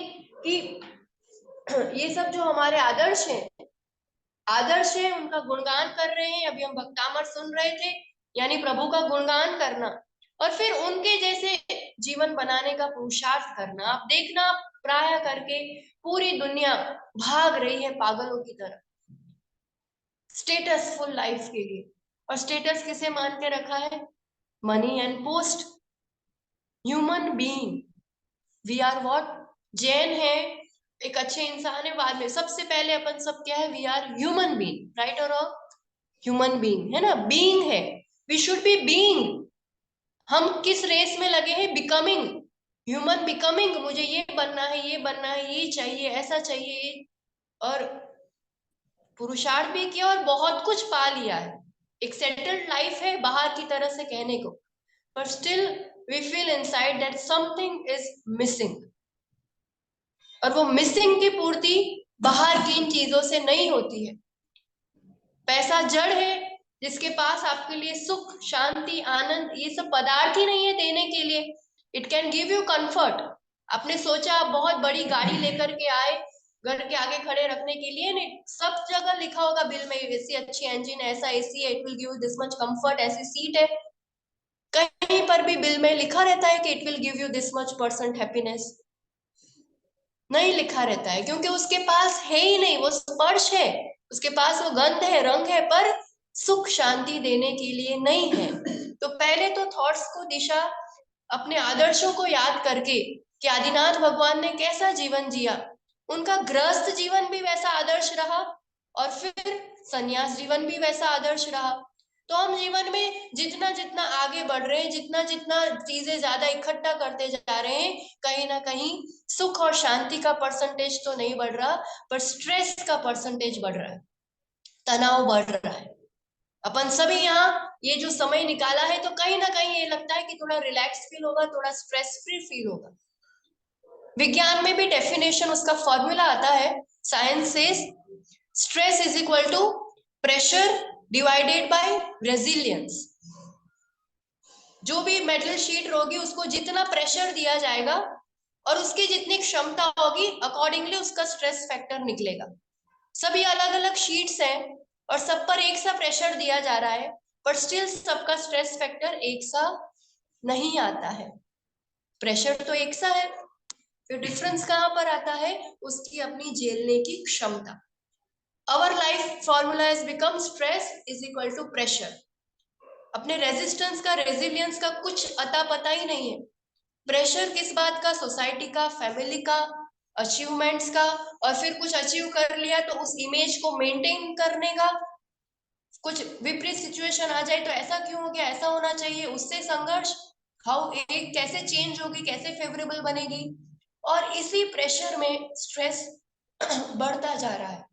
कि ये सब जो हमारे आदर्श हैं उनका गुणगान कर रहे हैं। अभी हम भक्तामर सुन रहे थे, यानी प्रभु का गुणगान करना और फिर उनके जैसे जीवन बनाने का पुरुषार्थ करना। आप देखना, प्राय करके पूरी दुनिया भाग रही है पागलों की तरह स्टेटसफुल लाइफ के लिए। और स्टेटस किसे मान के रखा है? Money and post. Human being, we are what? Jain है, एक अच्छे इंसान है, बाद में सबसे पहले अपन सब क्या है? We are human being, right और रॉन्ग? ह्यूमन बीइंग है ना, बीइंग है, वी शुड बी बीइंग। हम किस रेस में लगे हैं? Becoming, human becoming. मुझे ये बनना है, ये बनना है, ये चाहिए, ऐसा चाहिए, और पुरुषार्थ भी किया और बहुत कुछ पा लिया है। एक सेटल्ड लाइफ है बाहर की तरह से कहने को, पर still we feel inside that something is missing. और वो मिसिंग की पूर्ति बाहर की इन चीजों से नहीं होती है। पैसा जड़ है, जिसके पास आपके लिए सुख, शांति, आनंद, ये सब पदार्थ ही नहीं है देने के लिए। It can give you comfort. आपने सोचा आप बहुत बड़ी गाड़ी लेकर के आए घर के आगे खड़े रखने के लिए, नहीं, सब जगह लिखा होगा बिल में, ऐसी अच्छी इंजन, ऐसा एसी है, it will give you this much comfort, ऐसी सीट है। कहीं पर भी बिल में लिखा रहता है कि it will give you this much % happiness? नहीं लिखा रहता है, क्योंकि उसके पास है ही नहीं। वो स्पर्श है, उसके पास वो गंध है, रंग है, पर सुख शांति देने के लिए नहीं है। तो पहले तो थॉट्स को दिशा, अपने आदर्शों को याद करके कि आदिनाथ भगवान ने कैसा जीवन जिया, उनका गृहस्थ जीवन भी वैसा आदर्श रहा और फिर संन्यास जीवन भी वैसा आदर्श रहा। तो हम जीवन में जितना जितना आगे बढ़ रहे हैं, जितना जितना चीजें ज्यादा इकट्ठा करते जा रहे हैं, कहीं ना कहीं सुख और शांति का परसेंटेज तो नहीं बढ़ रहा, पर स्ट्रेस का परसेंटेज बढ़ रहा है, तनाव बढ़ रहा है। अपन सभी यहाँ ये जो समय निकाला है, तो कहीं ना कहीं ये लगता है कि थोड़ा रिलैक्स फील होगा, थोड़ा स्ट्रेस फ्री फील होगा। विज्ञान में भी डेफिनेशन, उसका फॉर्मूला आता है, science says stress is equal to pressure divided by resilience. जो भी मेटल शीट होगी, उसको जितना प्रेशर दिया जाएगा और उसकी जितनी क्षमता होगी, अकॉर्डिंगली उसका स्ट्रेस फैक्टर निकलेगा। सभी अलग अलग शीट्स हैं और सब पर एक सा प्रेशर दिया जा रहा है, पर स्टिल सबका स्ट्रेस फैक्टर एक सा नहीं आता है। प्रेशर तो एक सा है, फिर डिफरेंस कहां पर आता है? उसकी अपनी झेलने की क्षमता। Our life formula has become stress is equal to pressure. अपने रेजिस्टेंस का, रेजिलियंस का कुछ अता पता ही नहीं है। प्रेशर किस बात का? सोसाइटी का, फैमिली का, अचीवमेंट्स का, और फिर कुछ अचीव कर लिया तो उस इमेज को मेंटेन करने का। कुछ विपरीत सिचुएशन आ जाए तो ऐसा क्यों हो गया, ऐसा होना चाहिए, उससे संघर्ष, हाउ एक कैसे चेंज होगी, कैसे फेवरेबल बनेगी। और इसी प्रेशर में स्ट्रेस बढ़ता जा रहा है,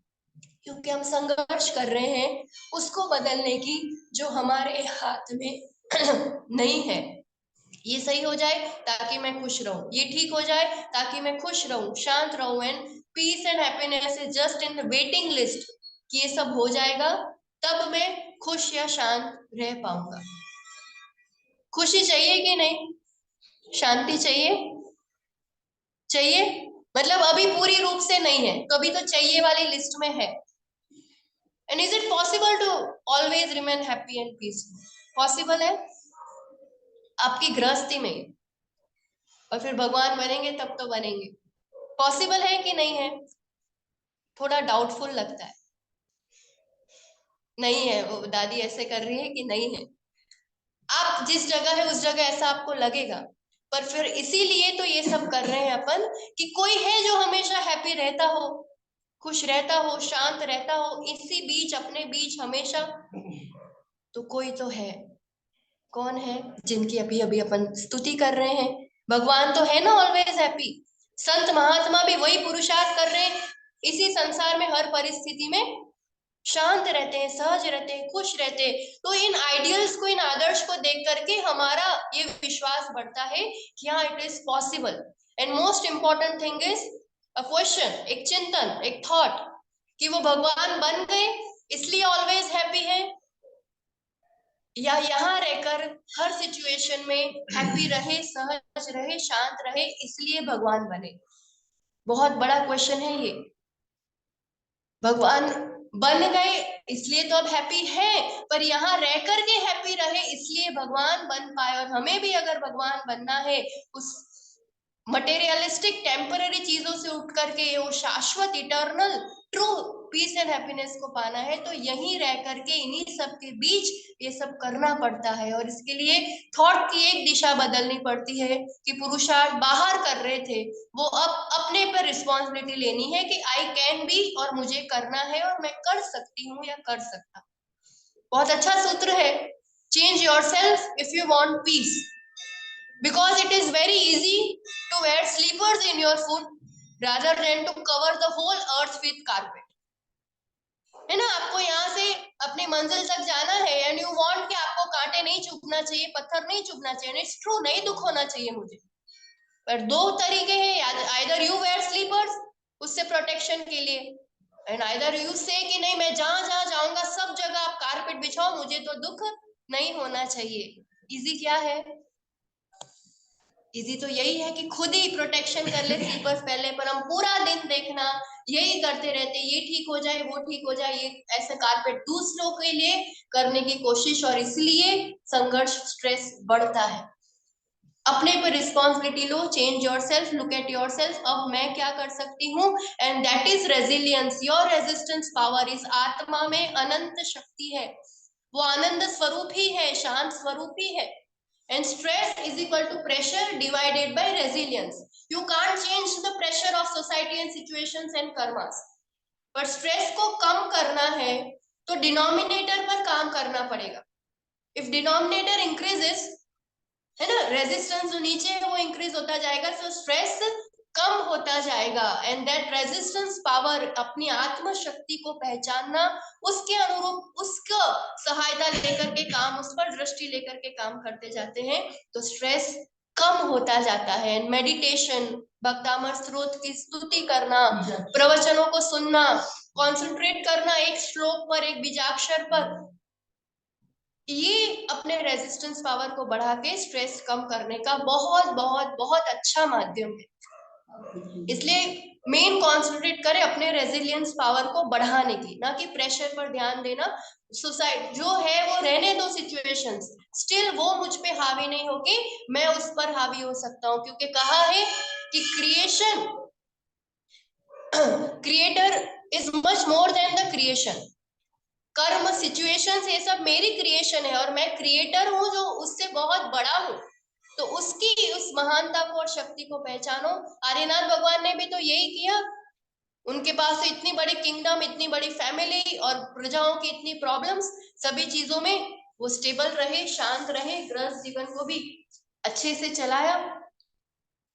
क्योंकि हम संघर्ष कर रहे हैं उसको बदलने की, जो हमारे हाथ में नहीं है। ये सही हो जाए ताकि मैं खुश रहूं, ये ठीक हो जाए ताकि मैं खुश रहूं, शांत रहूं, and peace and happiness is just in the waiting list कि ये सब हो जाएगा, तब मैं खुश या शांत रह पाऊंगा। खुशी चाहिए कि नहीं? शांति चाहिए? चाहिए, मतलब अभी पूरी रूप से नहीं है, कभी तो चाहिए वाली लिस्ट में है। And is it possible to always remain happy and peaceful? Possible है आपकी गृहस्थी में, और फिर भगवान बनेंगे तब तो बनेंगे। पॉसिबल है कि नहीं है? थोड़ा डाउटफुल लगता है। नहीं है, वो दादी ऐसे कर रही है कि नहीं है। आप जिस जगह है उस जगह ऐसा आपको लगेगा, पर फिर इसीलिए तो ये सब कर रहे हैं अपन, कि कोई है जो हमेशा हैप्पी रहता हो, खुश रहता हो, शांत रहता हो, इसी बीच, अपने बीच हमेशा। तो कोई तो है। कौन है? जिनकी अभी अभी अपन स्तुति कर रहे हैं। भगवान तो है ना ऑलवेज हैप्पी। संत महात्मा भी वही पुरुषार्थ कर रहे हैं, इसी संसार में हर परिस्थिति में शांत रहते हैं, सहज रहते हैं, खुश रहते हैं। तो इन आइडियल्स को, इन आदर्श को देख करके हमारा ये विश्वास बढ़ता है कि हाँ, it is possible. And most important thing is a question, एक चिंतन, एक थॉट, कि वो भगवान बन गए इसलिए ऑलवेज हैप्पी है, या यहाँ रहकर हर सिचुएशन में हैप्पी रहे, सहज रहे, शांत रहे, इसलिए भगवान बने। बहुत बड़ा क्वेश्चन है ये। भगवान बन गए इसलिए तो अब हैप्पी है, पर यहाँ रह करके हैप्पी रहे इसलिए भगवान बन पाए। और हमें भी अगर भगवान बनना है, उस मटेरियलिस्टिक टेम्पररी चीजों से उठ करके वो शाश्वत, eternal, true peace and happiness को पाना है तो यहीं रह करके इन्हीं सब के बीच ये सब करना पड़ता है। और इसके लिए थॉट की एक दिशा बदलनी पड़ती है कि पुरुषार्थ बाहर कर रहे थे, वो अब अपने पर रिस्पॉन्सिबिलिटी लेनी है कि आई कैन बी, और मुझे करना है और मैं कर सकती हूँ या कर सकता। बहुत अच्छा सूत्र है, change yourself if you want piece, because it is very easy to wear slippers in your foot rather than to cover the whole earth with carpet, है ना। आपको यहाँ से अपनी मंजिल तक जाना है एंड यू वांट कि आपको कांटे नहीं चुभना चाहिए, पत्थर नहीं चुभना चाहिए, इट्स ट्रू, नहीं दुख होना चाहिए मुझे, पर दो तरीके हैं, आइदर यू वेयर स्लीपर्स उससे प्रोटेक्शन के लिए, एंड आइदर यू से कि नहीं मैं जहां जहां जाऊंगा सब जगह आप कारपेट बिछाओ, मुझे तो दुख नहीं होना चाहिए। इजी क्या है? इजी तो यही है कि खुद ही प्रोटेक्शन कर ले स्लीपर्स पहले, पर हम पूरा दिन देखना यही करते रहते, ये ठीक हो जाए वो ठीक हो जाए, ये ऐसे कारपेट दूसरों के लिए करने की कोशिश, और इसलिए संघर्ष स्ट्रेस बढ़ता है। अपने पर responsibility low, change yourself, look at yourself, अब मैं क्या कर सकती हूँ, and that is resilience. Your resistance power इस आत्मा में अनंत शक्ति है, वो आनंद स्वरूप ही है, शांत स्वरूप ही है। And stress is equal to pressure divided by resilience. You can't change the pressure of society and situations and karmas. पर stress को कम करना है तो denominator पर काम करना पड़ेगा। If denominator increases, है ना, resistance जो नीचे है वो increase होता जाएगा, so stress कम होता जाएगा। एंड दैट रेजिस्टेंस पावर, अपनी आत्म शक्ति को पहचानना, उसके अनुरूप उसको सहायता लेकर के काम, उस पर दृष्टि लेकर के काम करते जाते हैं तो स्ट्रेस कम होता जाता है। मेडिटेशन, भक्तामर स्रोत की स्तुति करना, प्रवचनों को सुनना, कंसंट्रेट करना एक श्लोक पर, एक बीजाक्षर पर, ये अपने रेजिस्टेंस पावर को बढ़ा के स्ट्रेस कम करने का बहुत बहुत बहुत अच्छा माध्यम है। इसलिए मेन कॉन्सेंट्रेट करें अपने रेजिलियंस पावर को बढ़ाने की, ना कि प्रेशर पर ध्यान देना। सोसाइटी जो है वो रहने दो सिचुएशंस, स्टिल वो मुझ पे हावी नहीं होगी, मैं उस पर हावी हो सकता हूँ, क्योंकि कहा है कि creator is much more than the creation. कर्म, सिचुएशंस, ये सब मेरी क्रिएशन है और मैं क्रिएटर हूँ जो उससे बहुत बड़ा हूँ। तो उसकी उस महानता को और शक्ति को पहचानो। आर्यनाथ भगवान ने भी तो यही किया, उनके पास तो इतनी बड़ी किंगडम, इतनी बड़ी फैमिली और प्रजाओं की इतनी प्रॉब्लम्स, सभी चीजों में वो स्टेबल रहे, शांत रहे, गृहस्थ जीवन को भी अच्छे से चलाया।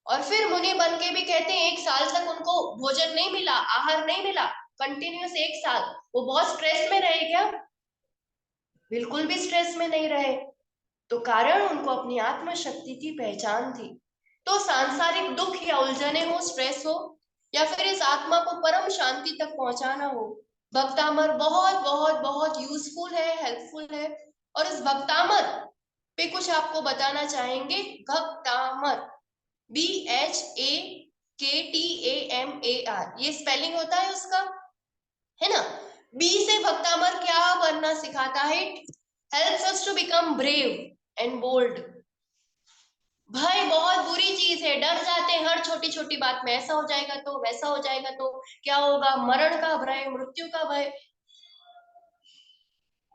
और फिर मुनि बन के भी कहते हैं 1 साल तक उनको भोजन नहीं मिला, आहार नहीं मिला, कंटिन्यूस 1 साल, वो बहुत स्ट्रेस में रहे क्या? बिल्कुल भी स्ट्रेस में नहीं रहे। तो कारण उनको अपनी आत्म शक्ति की पहचान थी। तो सांसारिक दुख या उलझने हो, स्ट्रेस हो, या फिर इस आत्मा को परम शांति तक पहुंचाना हो, भक्तामर बहुत बहुत बहुत यूजफुल है, हेल्पफुल है। और इस भक्तामर पे कुछ आपको बताना चाहेंगे। भक्तामर, BHAKTAMAR, ये स्पेलिंग होता है उसका, है ना। बी से भक्तामर क्या बनना सिखाता है? Helps us to become brave and bold. भय बहुत बुरी चीज है, डर जाते हैं हर छोटी छोटी बात में, ऐसा हो जाएगा तो, वैसा हो जाएगा तो, क्या होगा, मरण का भय, मृत्यु का भय।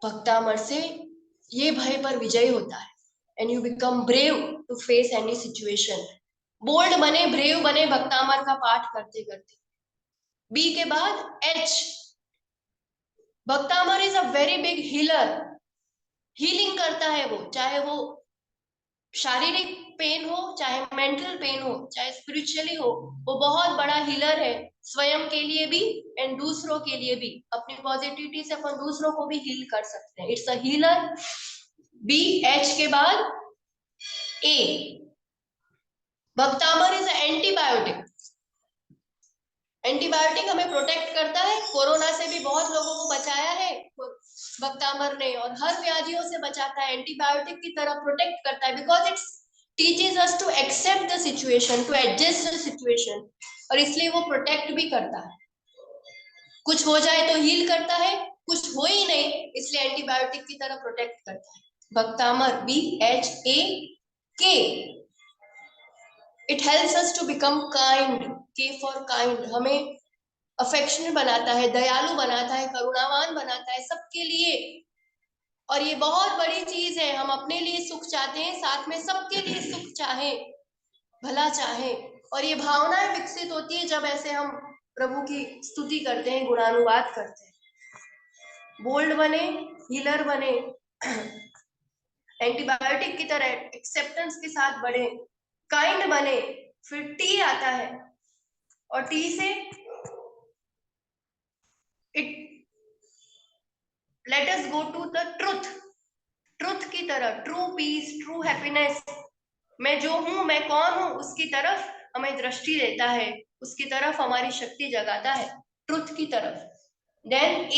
भक्तामर से ये भय पर विजय होता है and you become brave to face any situation. Bold बने, ब्रेव बने भक्तामर का पाठ करते करते। बी के बाद H, Bhaktamar is a very big healer. Healing करता है वो, चाहे वो शारीरिक पेन हो, चाहे मेंटल पेन हो, चाहे स्पिरिचुअली हो, वो बहुत बड़ा हीलर है, स्वयं के लिए भी एंड दूसरों के लिए भी। अपनी पॉजिटिविटी से अपन दूसरों को भी हील कर सकते हैं। It's a healer. B, H के बाद A, Bhaktamar is a antibiotic. Antibiotic हमें प्रोटेक्ट करता है, कोरोना से भी बहुत लोगों को बचाया है भक्तामर ने, और हर व्याधियों से बचाता है, एंटीबायोटिक की तरह प्रोटेक्ट करता है, because it's teaches us to accept the situation, to adjust the situation, और इसलिए वो प्रोटेक्ट भी करता है। कुछ हो जाए तो हील करता है, कुछ हो ही नहीं इसलिए एंटीबायोटिक की तरह प्रोटेक्ट करता है। Bhaktamar, BHAK, it helps us to become kind, K for kind, हमें अफेक्शनेट बनाता है, दयालु बनाता है, करुणावान बनाता है सबके लिए। और ये बहुत बड़ी चीज है, हम अपने लिए सुख चाहते हैं, साथ में सबके लिए सुख चाहे, भला चाहे। और ये भावनाएं विकसित होती है जब ऐसे हम प्रभु की स्तुति करते हैं, गुणानुवाद करते हैं। बोल्ड बने, हीलर बने, एंटीबायोटिक की तरह एक्सेप्टेंस के साथ बढ़े, काइंड बने। फिर टी आता है, और टी से it let us go to the truth की तरह, ट्रू पीस, ट्रू हैप्पीनेस। मैं जो हूं, मैं कौन हूं, उसकी तरफ हमें दृष्टि देता है, उसकी तरफ हमारी शक्ति जगाता है, ट्रुथ की तरफ। देन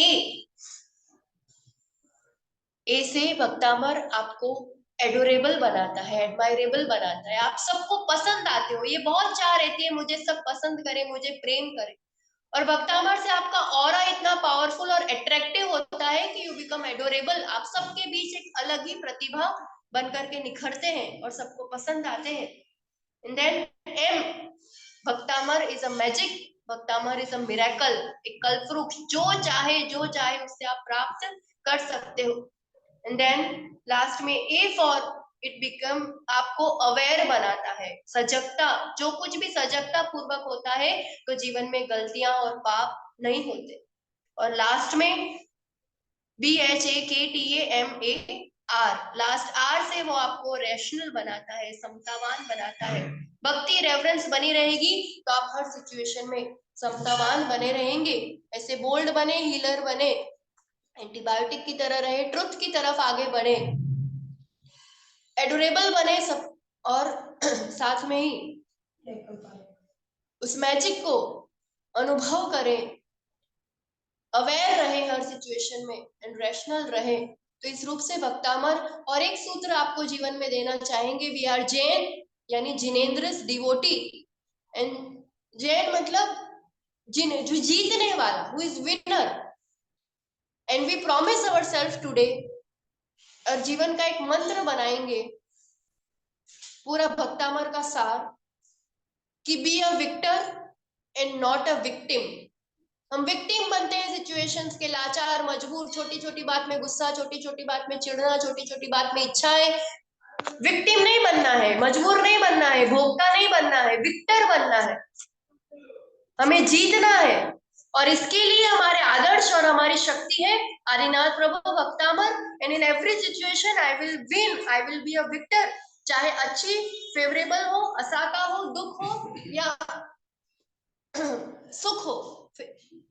ए से भक्तामर आपको एडोरेबल बनाता है, एडमायरेबल बनाता है, आप सबको पसंद आते हो। ये बहुत चाह रहती है मुझे सब पसंद करे, मुझे प्रेम करे। और भक्तामर से आपका ऑरा इतना पावरफुल और अट्रैक्टिव होता है कि यू बिकम एडोरेबल। आप सबके बीच एक अलग ही प्रतिभा बन करके निखरते हैं और सबको पसंद आते हैं। And then M, Bhaktamar is a magic, Bhaktamar is a miracle, एक कल्पवृक्ष, जो चाहे उससे आप प्राप्त कर सकते हो। एंड देन लास्ट में ए फॉर इट बिकम, आपको अवेयर बनाता है, सजगता, जो कुछ भी सजगता पूर्वक होता है तो जीवन में गलतियां और पाप नहीं होते। और लास्ट में BHAKTAMAR, लास्ट आर से वो आपको रैशनल बनाता है, समतावान बनाता है। भक्ति रेफरेंस बनी रहेगी तो आप हर सिचुएशन में समतावान बने रहेंगे। ऐसे बोल्ड बने, हीलर बने, एंटीबायोटिक की तरह रहे, ट्रुथ की तरफ आगे बढ़े, एडोरेबल बने सब, और साथ में ही उस मैजिक को अनुभव करें, अवेयर रहे हर सिचुएशन में, एंड रैशनल रहे। तो इस रूप से भक्तामर, और एक सूत्र आपको जीवन में देना चाहेंगे, वी आर जैन, यानी जिनेंद्रस डिवोटी। एंड जैन मतलब जो जीतने वाला, who is winner. And we promise our self today, और जीवन का एक मंत्र बनाएंगे पूरा भक्तामर का सार, कि be a victor and not a victim. हम विक्टिम बनते हैं सिचुएशंस के, लाचार, मजबूर, छोटी छोटी बात में गुस्सा, छोटी छोटी बात में चिढ़ना, छोटी छोटी बात में इच्छाएं। विक्टिम नहीं बनना है, मजबूर नहीं बनना है, भोगता नहीं बनना है, विक्टर बनना है। हमें जीतना है, और इसके लिए हमारे आदर्श और हमारी शक्ति है आदिनाथ प्रभु Bhaktamar. And in every situation I will win, I will be a victor. चाहे अच्छी फेवरेबल हो, असाका हो, दुख हो या सुख हो,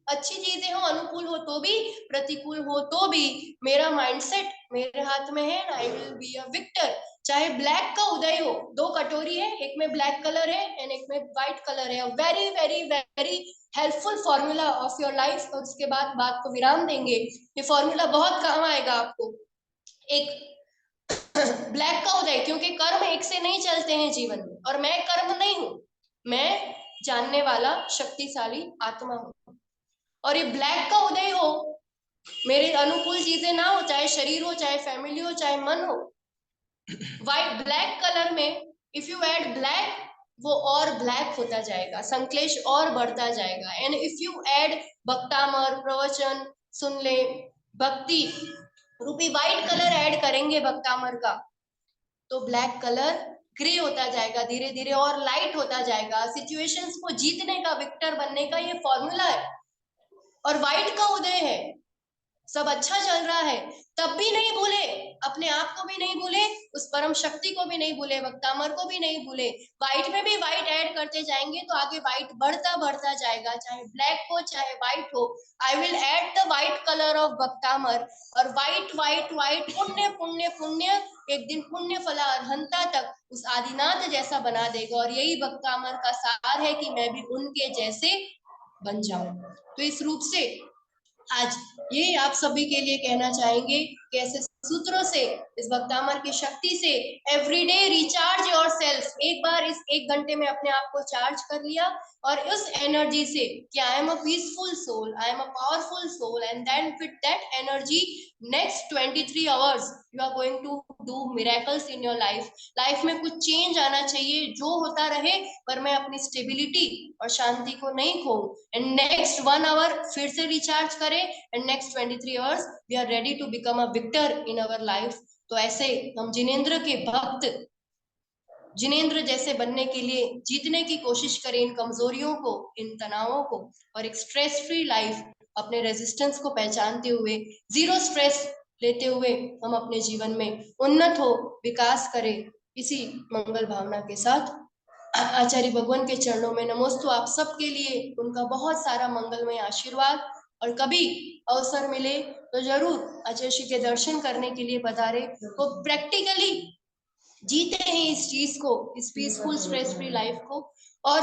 अच्छी चीजें हो, अनुकूल हो तो भी, प्रतिकूल हो तो भी, मेरा माइंडसेट मेरे हाथ में है, I will be a victor. चाहे ब्लैक का उदय हो, दो कटोरी है, एक में ब्लैक कलर है एंड एक में व्हाइट कलर है, very very very helpful formula of your life. और उसके बाद बात को विराम देंगे, ये फॉर्मूला बहुत काम आएगा आपको। एक ब्लैक का उदय, क्योंकि कर्म एक से नहीं चलते हैं जीवन में, और मैं कर्म नहीं हूं, मैं जानने वाला शक्तिशाली आत्मा हूं। और ये ब्लैक का उदय हो, मेरे अनुकूल चीजें ना हो, चाहे शरीर हो, चाहे फैमिली हो, चाहे मन हो। व्हाइट ब्लैक कलर में इफ यू ऐड ब्लैक, वो और ब्लैक होता जाएगा, संक्लेश और बढ़ता जाएगा। And if you add Bhaktamar, प्रवचन सुन ले, भक्ति रूपी व्हाइट कलर ऐड करेंगे भक्तामर का, तो ब्लैक कलर ग्रे होता जाएगा, धीरे धीरे और लाइट होता जाएगा। सिचुएशंस को जीतने का, विक्टर बनने का ये फॉर्मूला है। और व्हाइट का उदय है, सब अच्छा चल रहा है, तब भी नहीं भूले, अपने आप को भी नहीं भूले, उस परम शक्ति को भी नहीं भूले, भक्तामर को भी नहीं भूले। व्हाइट में भी व्हाइट ऐड करते जाएंगे तो आगे व्हाइट बढ़ता बढ़ता जाएगा, चाहे ब्लैक हो चाहे व्हाइट हो। I will add the white colour of Bhaktamar, और व्हाइट व्हाइट व्हाइट, पुण्य पुण्य पुण्य, एक दिन पुण्य फला अर्हंता तक उस आदिनाथ जैसा बना देगा। और यही भक्तामर का सार है कि मैं भी उनके जैसे बन जाऊं। तो इस रूप से आज ये आप सभी के लिए कहना चाहेंगे कि ऐसे सूत्रों से, इस भक्तामर की शक्ति से एवरीडे रिचार्ज योरसेल्फ। एक बार इस 1 घंटे में अपने आप को चार्ज कर लिया, और उस एनर्जी से कि I am a peaceful soul, I am a powerful soul, and then with that energy next 23 hours you are going to do miracles in your life में कुछ चेंज आना चाहिए, जो होता रहे पर मैं अपनी स्टेबिलिटी और शांति को नहीं खोऊं। एंड नेक्स्ट 1 आवर फिर से रिचार्ज करें and next 23 hours we are ready to become a victor in our life. तो ऐसे हम जिनेंद्र के भक्त, जिनेंद्र जैसे बनने के लिए जीतने की कोशिश करें इन कमजोरियों को, इन तनावों को, और एक स्ट्रेस फ्री लाइफ अपने रेजिस्टेंस को पहचानते हुए, जीरो स्ट्रेस लेते हुए हम अपने जीवन में उन्नत हो, विकास करें। इसी मंगल भावना के साथ आचार्य भगवान के चरणों में नमोस्तु आप सबके लिए, उनका बहुत सारा मंगलमय आशीर्वाद। और कभी अवसर मिले तो जरूर आचार्य श्री के दर्शन करने के लिए पधारे, तो प्रैक्टिकली जीते हैं इस चीज को, इस पीसफुल स्ट्रेस फ्री लाइफ को, और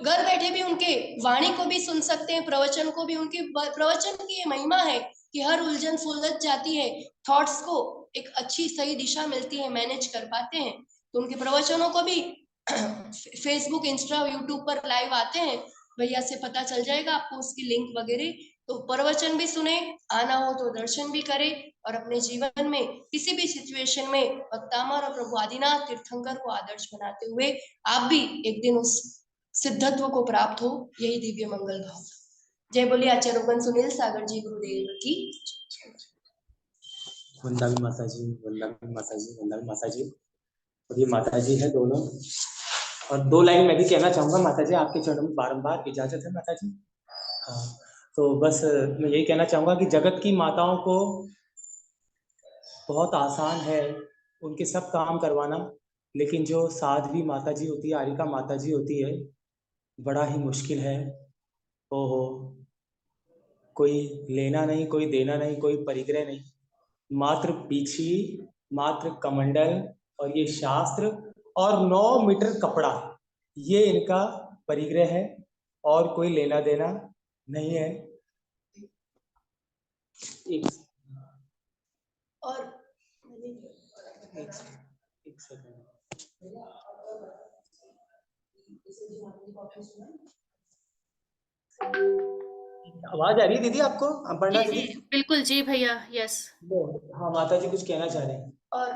घर बैठे भी उनके वाणी को भी सुन सकते हैं, प्रवचन को भी। उनके प्रवचन की ये महिमा है कि हर उलझन सुलझ जाती है, थॉट्स को एक अच्छी सही दिशा मिलती है, मैनेज कर पाते हैं। तो उनके प्रवचनों को भी फेसबुक, इंस्टा, यूट्यूब पर लाइव आते हैं, भैया से पता चल जाएगा आपको उसकी लिंक वगैरह। तो प्रवचन भी सुने, आना हो तो दर्शन भी करें, और अपने जीवन में किसी भी सिचुएशन में भक्तामर और प्रभु आदिनाथ तीर्थंकर को आदर्श बनाते हुए आप भी एक दिन उस सिद्धत्व को प्राप्त हो, यही दिव्य मंगल भाव। जय बोलिए आचार्य रोगन सुनील सागर जी गुरुदेव की। वंदना माता जी, वंदना माता जी, वंदना माता जी। और ये माता जी है दोनों। और 2 लाइन मैं भी कहना चाहूँगा माता जी, आपके चरणों में बारंबार, इजाजत है माता जी? हाँ, तो बस मैं यही कहना चाहूँगा कि जगत की माताओं को बहुत आसान है उनके सब काम करवाना, लेकिन जो साध्वी माता जी होती है, आरिका माता जी होती है, बड़ा ही मुश्किल है। ओहो, कोई लेना नहीं, कोई देना नहीं, कोई परिग्रह नहीं, मात्र पीछी, मात्र कमंडल और ये शास्त्र और 9 मीटर कपड़ा, ये इनका परिग्रह है, और कोई लेना देना नहीं है। एक और एक सेकंड, आवाज आ रही है दीदी आपको? अपर्णा जी दीदी? जी बिल्कुल जी भैया, यस। हाँ, माता जी कुछ कहना चाह रहे हैं। और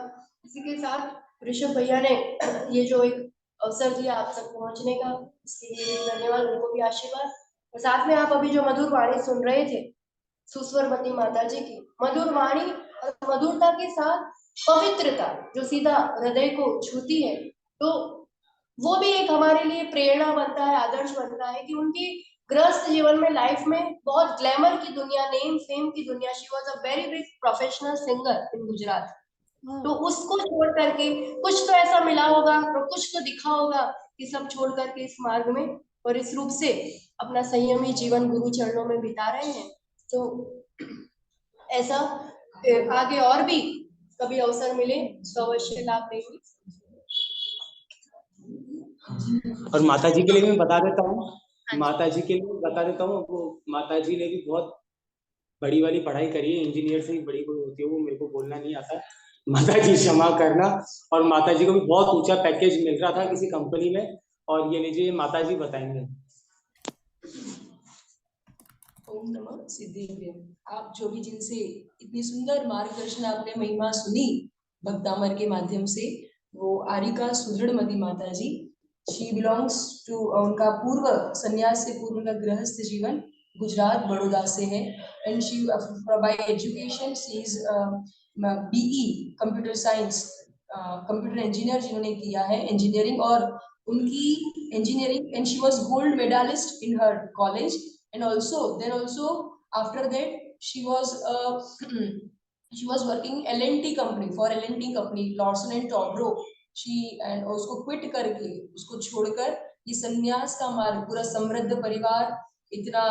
इसी के साथ ऋषभ भैया ने ये जो एक अवसर दिया आप तक पहुंचने का, इसके लिए धन्यवाद, उनको भी आशीर्वाद। और साथ में आप अभी जो मधुर वाणी सुन रहे थे सुस्वरमती माता जी की, मधुर वाणी और मधुरता के साथ पवित्रता जो सीधा हृदय को छूती है, तो वो भी एक हमारे लिए प्रेरणा बनता है, आदर्श बनता है कि उनकी गृहस्थ जीवन में, लाइफ में बहुत ग्लैमर की दुनिया, नेम फेम की दुनिया, she was a very big professional singer in Gujarat, तो उसको छोड़ करके कुछ तो ऐसा मिला होगा और कुछ तो दिखा होगा कि सब छोड़ करके इस मार्ग में और इस रूप से अपना संयमी जीवन गुरु चरणों में बिता रहे हैं। तो ऐसा आगे और भी कभी अवसर मिले तो अवश्य लाभ लेंगे। और माता जी के लिए मैं बता देता हूँ, माता जी के लिए बता देता हूँ, वो माता जी ने भी बहुत बड़ी वाली पढ़ाई करी है, इंजीनियर से ही बड़ी कोई होती है, वो मेरे को बोलना नहीं आता, माता जी क्षमा करना। और माता जी को भी बहुत ऊंचा पैकेज मिल रहा था किसी कंपनी में, और ये लीजिए माता जी बताएंगे। ओम नमः सिद्धेभ्य। आप जो भी जिनसे इतनी सुंदर मार्गदर्शन आपने महिमा सुनी भक्तामर के माध्यम से, वो आरिका सुदृढ़मती माता जी, शी बिलोंग्स टू, उनका पूर्व संन्यास से पूर्व का गृहस्थ जीवन गुजरात बड़ौदा से है, and she by education she is BE computer science, computer engineer जिन्होंने किया है इंजीनियरिंग, और उनकी engineering, and she was gold medalist in her college, and also after that she was working L&T company, for L&T company Lawson and Toubro, and उसको क्विट करके, उसको छोड़कर ये संन्यास का मार्ग, पूरा समृद्ध परिवार, इतना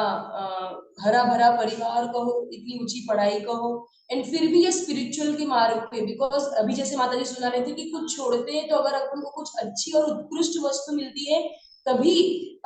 हरा भरा परिवार कहो, इतनी ऊंची पढ़ाई कहो, एंड फिर भी ये स्पिरिचुअल के मार्ग पे, बिकॉज अभी जैसे माता जी सुना रहे थे कि कुछ छोड़ते हैं तो अगर अपन को कुछ अच्छी और उत्कृष्ट वस्तु मिलती है तभी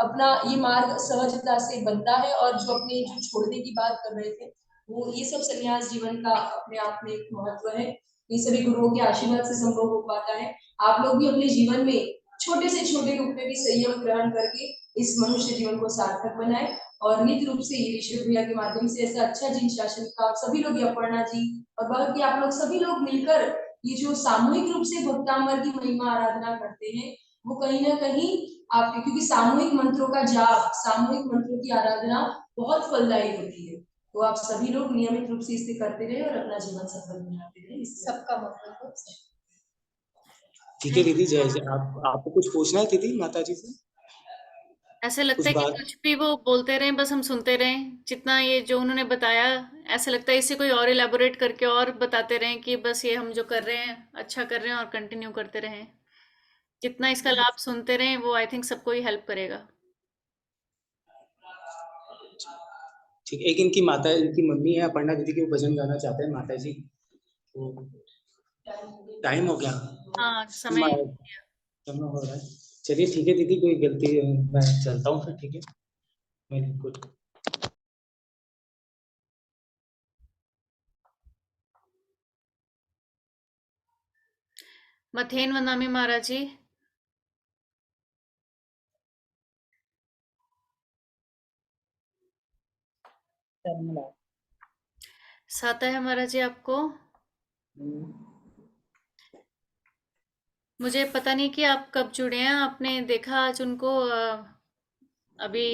अपना ये मार्ग सहजता से बनता है। और जो अपने जो छोड़ने की बात कर रहे थे, वो ये सब संन्यास जीवन का अपने आप में एक महत्व है, ये सभी गुरुओं के आशीर्वाद से संभव हो पाता है। आप लोग भी अपने जीवन में छोटे से छोटे रूप में भी संयम ग्रहण करके इस मनुष्य जीवन को सार्थक बनाए, और नित्य रूप से ये ऋषभ भैया के माध्यम से ऐसा अच्छा जीवन शासन का आप सभी लोग, अपर्णा जी और बाकी आप लोग सभी लोग मिलकर ये जो सामूहिक रूप से भक्तामर की महिमा आराधना करते हैं वो कहीं ना कहीं आपके, क्योंकि सामूहिक मंत्रों का जाप, सामूहिक मंत्रों की आराधना बहुत फलदायी होती है। तो आप सभी लोग नियमित रूप से इसे करते रहे और अपना जीवन सफल बनाते रहे, इस सबका मतलब। ठीक है दीदी, जय जय। आप आपको कुछ पूछना है दीदी माता जी से? ऐसे लगता कुछ है कि बात? कुछ भी वो बोलते रहें, बस हम सुनते रहें, जितना ये जो उन्होंने बताया, ऐसा लगता है इसे कोई और इलेबोरेट करके और बताते रहें कि बस ये हम जो कर रहे हैं अच्छा कर रहे हैं और कंटिन्यू करते रहें। जितना इसका लाभ सुनते रहें वो आई थिंक सबको ही हेल्प करेगा। ठीक, एक इनकी माता, इनकी मम्मी है अपर्णा दीदी की, वो भजन गाना चाहते हैं माता जी। तो टाइम हो गया, हाँ, समय। समय हो रहा है। चलिए ठीक है दीदी, कोई गलती मैं चलता हूँ फिर, ठीक है। Very good. मथेन वंदामी महाराज जी। साता है महाराज जी आपको? मुझे पता नहीं कि आप कब जुड़े हैं, आपने देखा आज उनको? अभी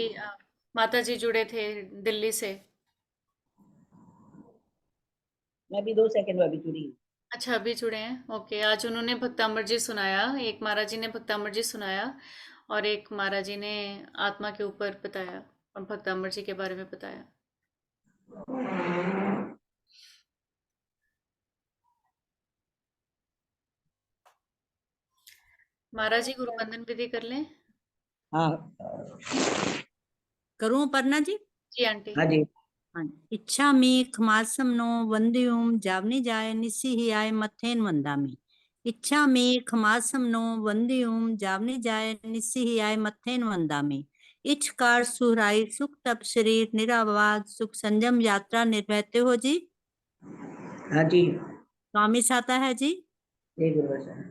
माता जी जुड़े थे दिल्ली से। मैं भी 2 सेकंड में अभी जुड़ी। अच्छा, अभी जुड़े हैं, ओके। आज उन्होंने भक्तामृत जी सुनाया, एक महाराज जी ने भक्तामृत जी सुनाया और एक महाराज जी ने आत्मा के ऊपर बताया और भक्तामृत जी के बारे में बताया। महाराज जी गुरुबंधन विधि कर लें। हाँ करूं पर्णा जी? जी आंटी। हाँ जी। हाँ। इच्छा मी खमासम नो वंद्यूम जावनी जाय निसी ही आय मथेन वंदामी। इच्छा मी खमासम नो वंद्यूम जावनी जाय निसी ही आय मथेन वंदामी। इच्छकार सुहराई सुख तप शरीर निरावाद सुख संयम यात्रा निर्वहते हो जी। हाँ जी। स्वामी साता है जी। जय गुरु सर।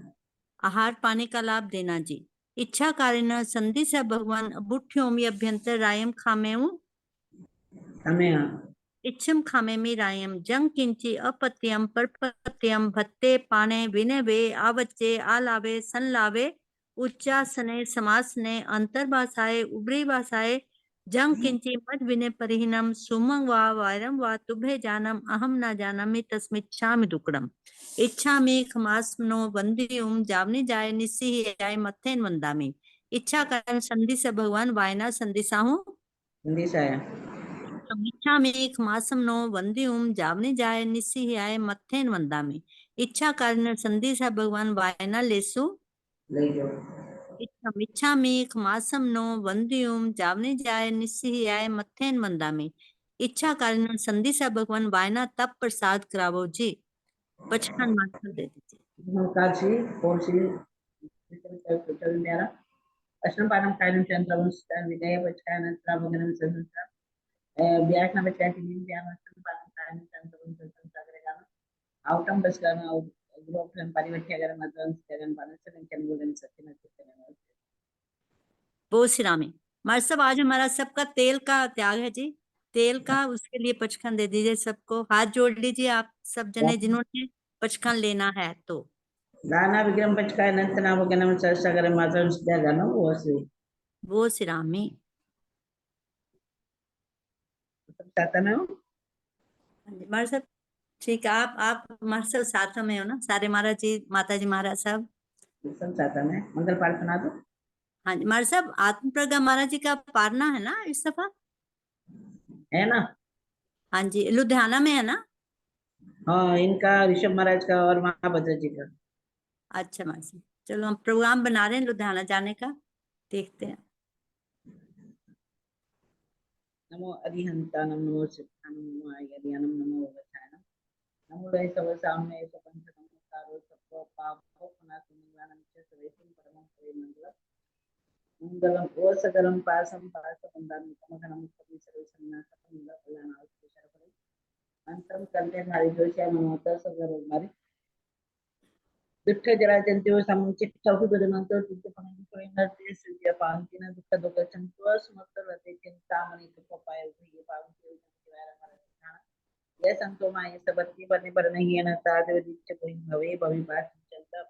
आहार पाने का लाभ देना जी। इच्छा कारिण संधि से भगवान बुठ्योमी अभ्यंतर रायम खामेऊ हमें इच्छम खामेमी रायम जंग किंची अपत्यम परपत्यम भत्ते पाने विने वे आवच्चे आलावे संलावे उच्चासने समासने अंतर्भाषाए उभरी भाषाए जंग किंची मद विने परिहीनम सुमंग वा वायरम वा तुभे जानम अहम न जानमि तस्मिच्छामि दुक्कडम। इच्छामि खमास्मनो वंदियुम जावनी जाय निस्सी आय मथेन वंदामि। इच्छा कारण संधि से भगवान वायना संदिसा हूँ। संदेश आया। इच्छा में एक मासम नो वंदियुम जावनी जाय निस्सी ही आय मथेन वंदामी। इच्छा कारण संधि सा भगवान वायना लेसु ले जाओ। इच्छा में एक मासम नो वंदियुम जावनी जाय निस्सी ही आय मथेन वंदामी। इच्छा कारण संधि सा भगवान वायना तप प्रसाद करावो जी। 55 मार्क्स दे दीजिए। नमस्कार श्री ओम श्री मेरा अष्टम पादम कायम चंद्रवंश विजय बचकानंतरा भगनम संसा व्याख्या बचकाती नीम ध्यान अष्टम पादम कायम चंद्रवंश संसागरे गाना आउटम बस गाना और ग्रुप में परिवर्तन अगर मतलब जगन पाने से कंचन बोलने सत्य में करने वो सिरामी हमारे सब आज हमारा सबका तेल का त्याग है जी। तेल का उसके लिए 55 दे दीजिए सबको। हाथ जोड़ लीजिए आप सब जने जिन्होंने 55 लेना है तो। दाना विक्रम बचका नंतना भगनम संसागरे मातरम सिद्धा गाना वो श्री वो सिरामी सब चाहता मैं हूँ। हमारे सब ठीक है। आप हमारे सब साथ में हो ना सारे महाराज जी माता जी महाराज सब। सब चाहता मैं मंगल पाठ सुना दो। हाँ जी महाराज साहब आत्म प्रज्ञा महाराज जी का पारना है ना इस दफा? है ना? हाँ जी लुधियाना में है ना? हाँ इनका ऋषभ महाराज का और महाभद्र जी का। अच्छा महाराज साहब चलो हम प्रोग्राम बना रहे हैं लुधियाना जाने का, देखते हैं। नमो अरिहंतानम नमो सिद्धानम नमो आयर्यानम नमो वचानम नमो रे सब सामने सब पंच नमस्कारो सबको पापो पुना सुमंगलानम च सवेसिम परमं परे मंगलम ओ सकलम पासम पास बंदान कमगनम कवि सर्वसन्ना सकल कल्याण आउष्य परे अंतम कंते हरि जोशिया मनोता सगर मारे दुष्ट जरा जंतु समुचित चौकी गुरुमंत्र तुझे पहन कोई नरते सिद्धिया पांति न दुख दुख चंतु समस्त रते चिंता मणि तुप पाए हुए पावन के वाला हमारा ये संतो माये सबत्ती बने पर नहीं अनता देवदीच्च कोई भवे भविपास चलता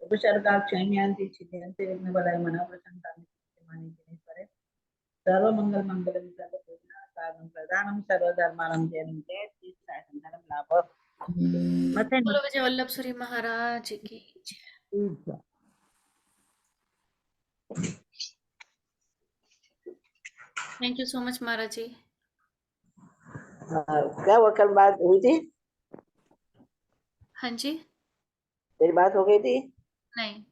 उपसर्गा क्षयन्ति छिद्यन्ति विघ्न बलाय मना प्रसन्नानि मानि जिने परे सर्व मंगल मंगलम सर्व पूर्ण साधन प्रदानम सर्व धर्मानं जयं जय श्री साई संतानम लाभ मते बोलो विजय वल्लभ श्री महाराज की जय। थैंक यू सो मच महाराज जी। क्या वो कल बात हुई थी? हाँ जी। तेरी बात हो गई थी? नहीं।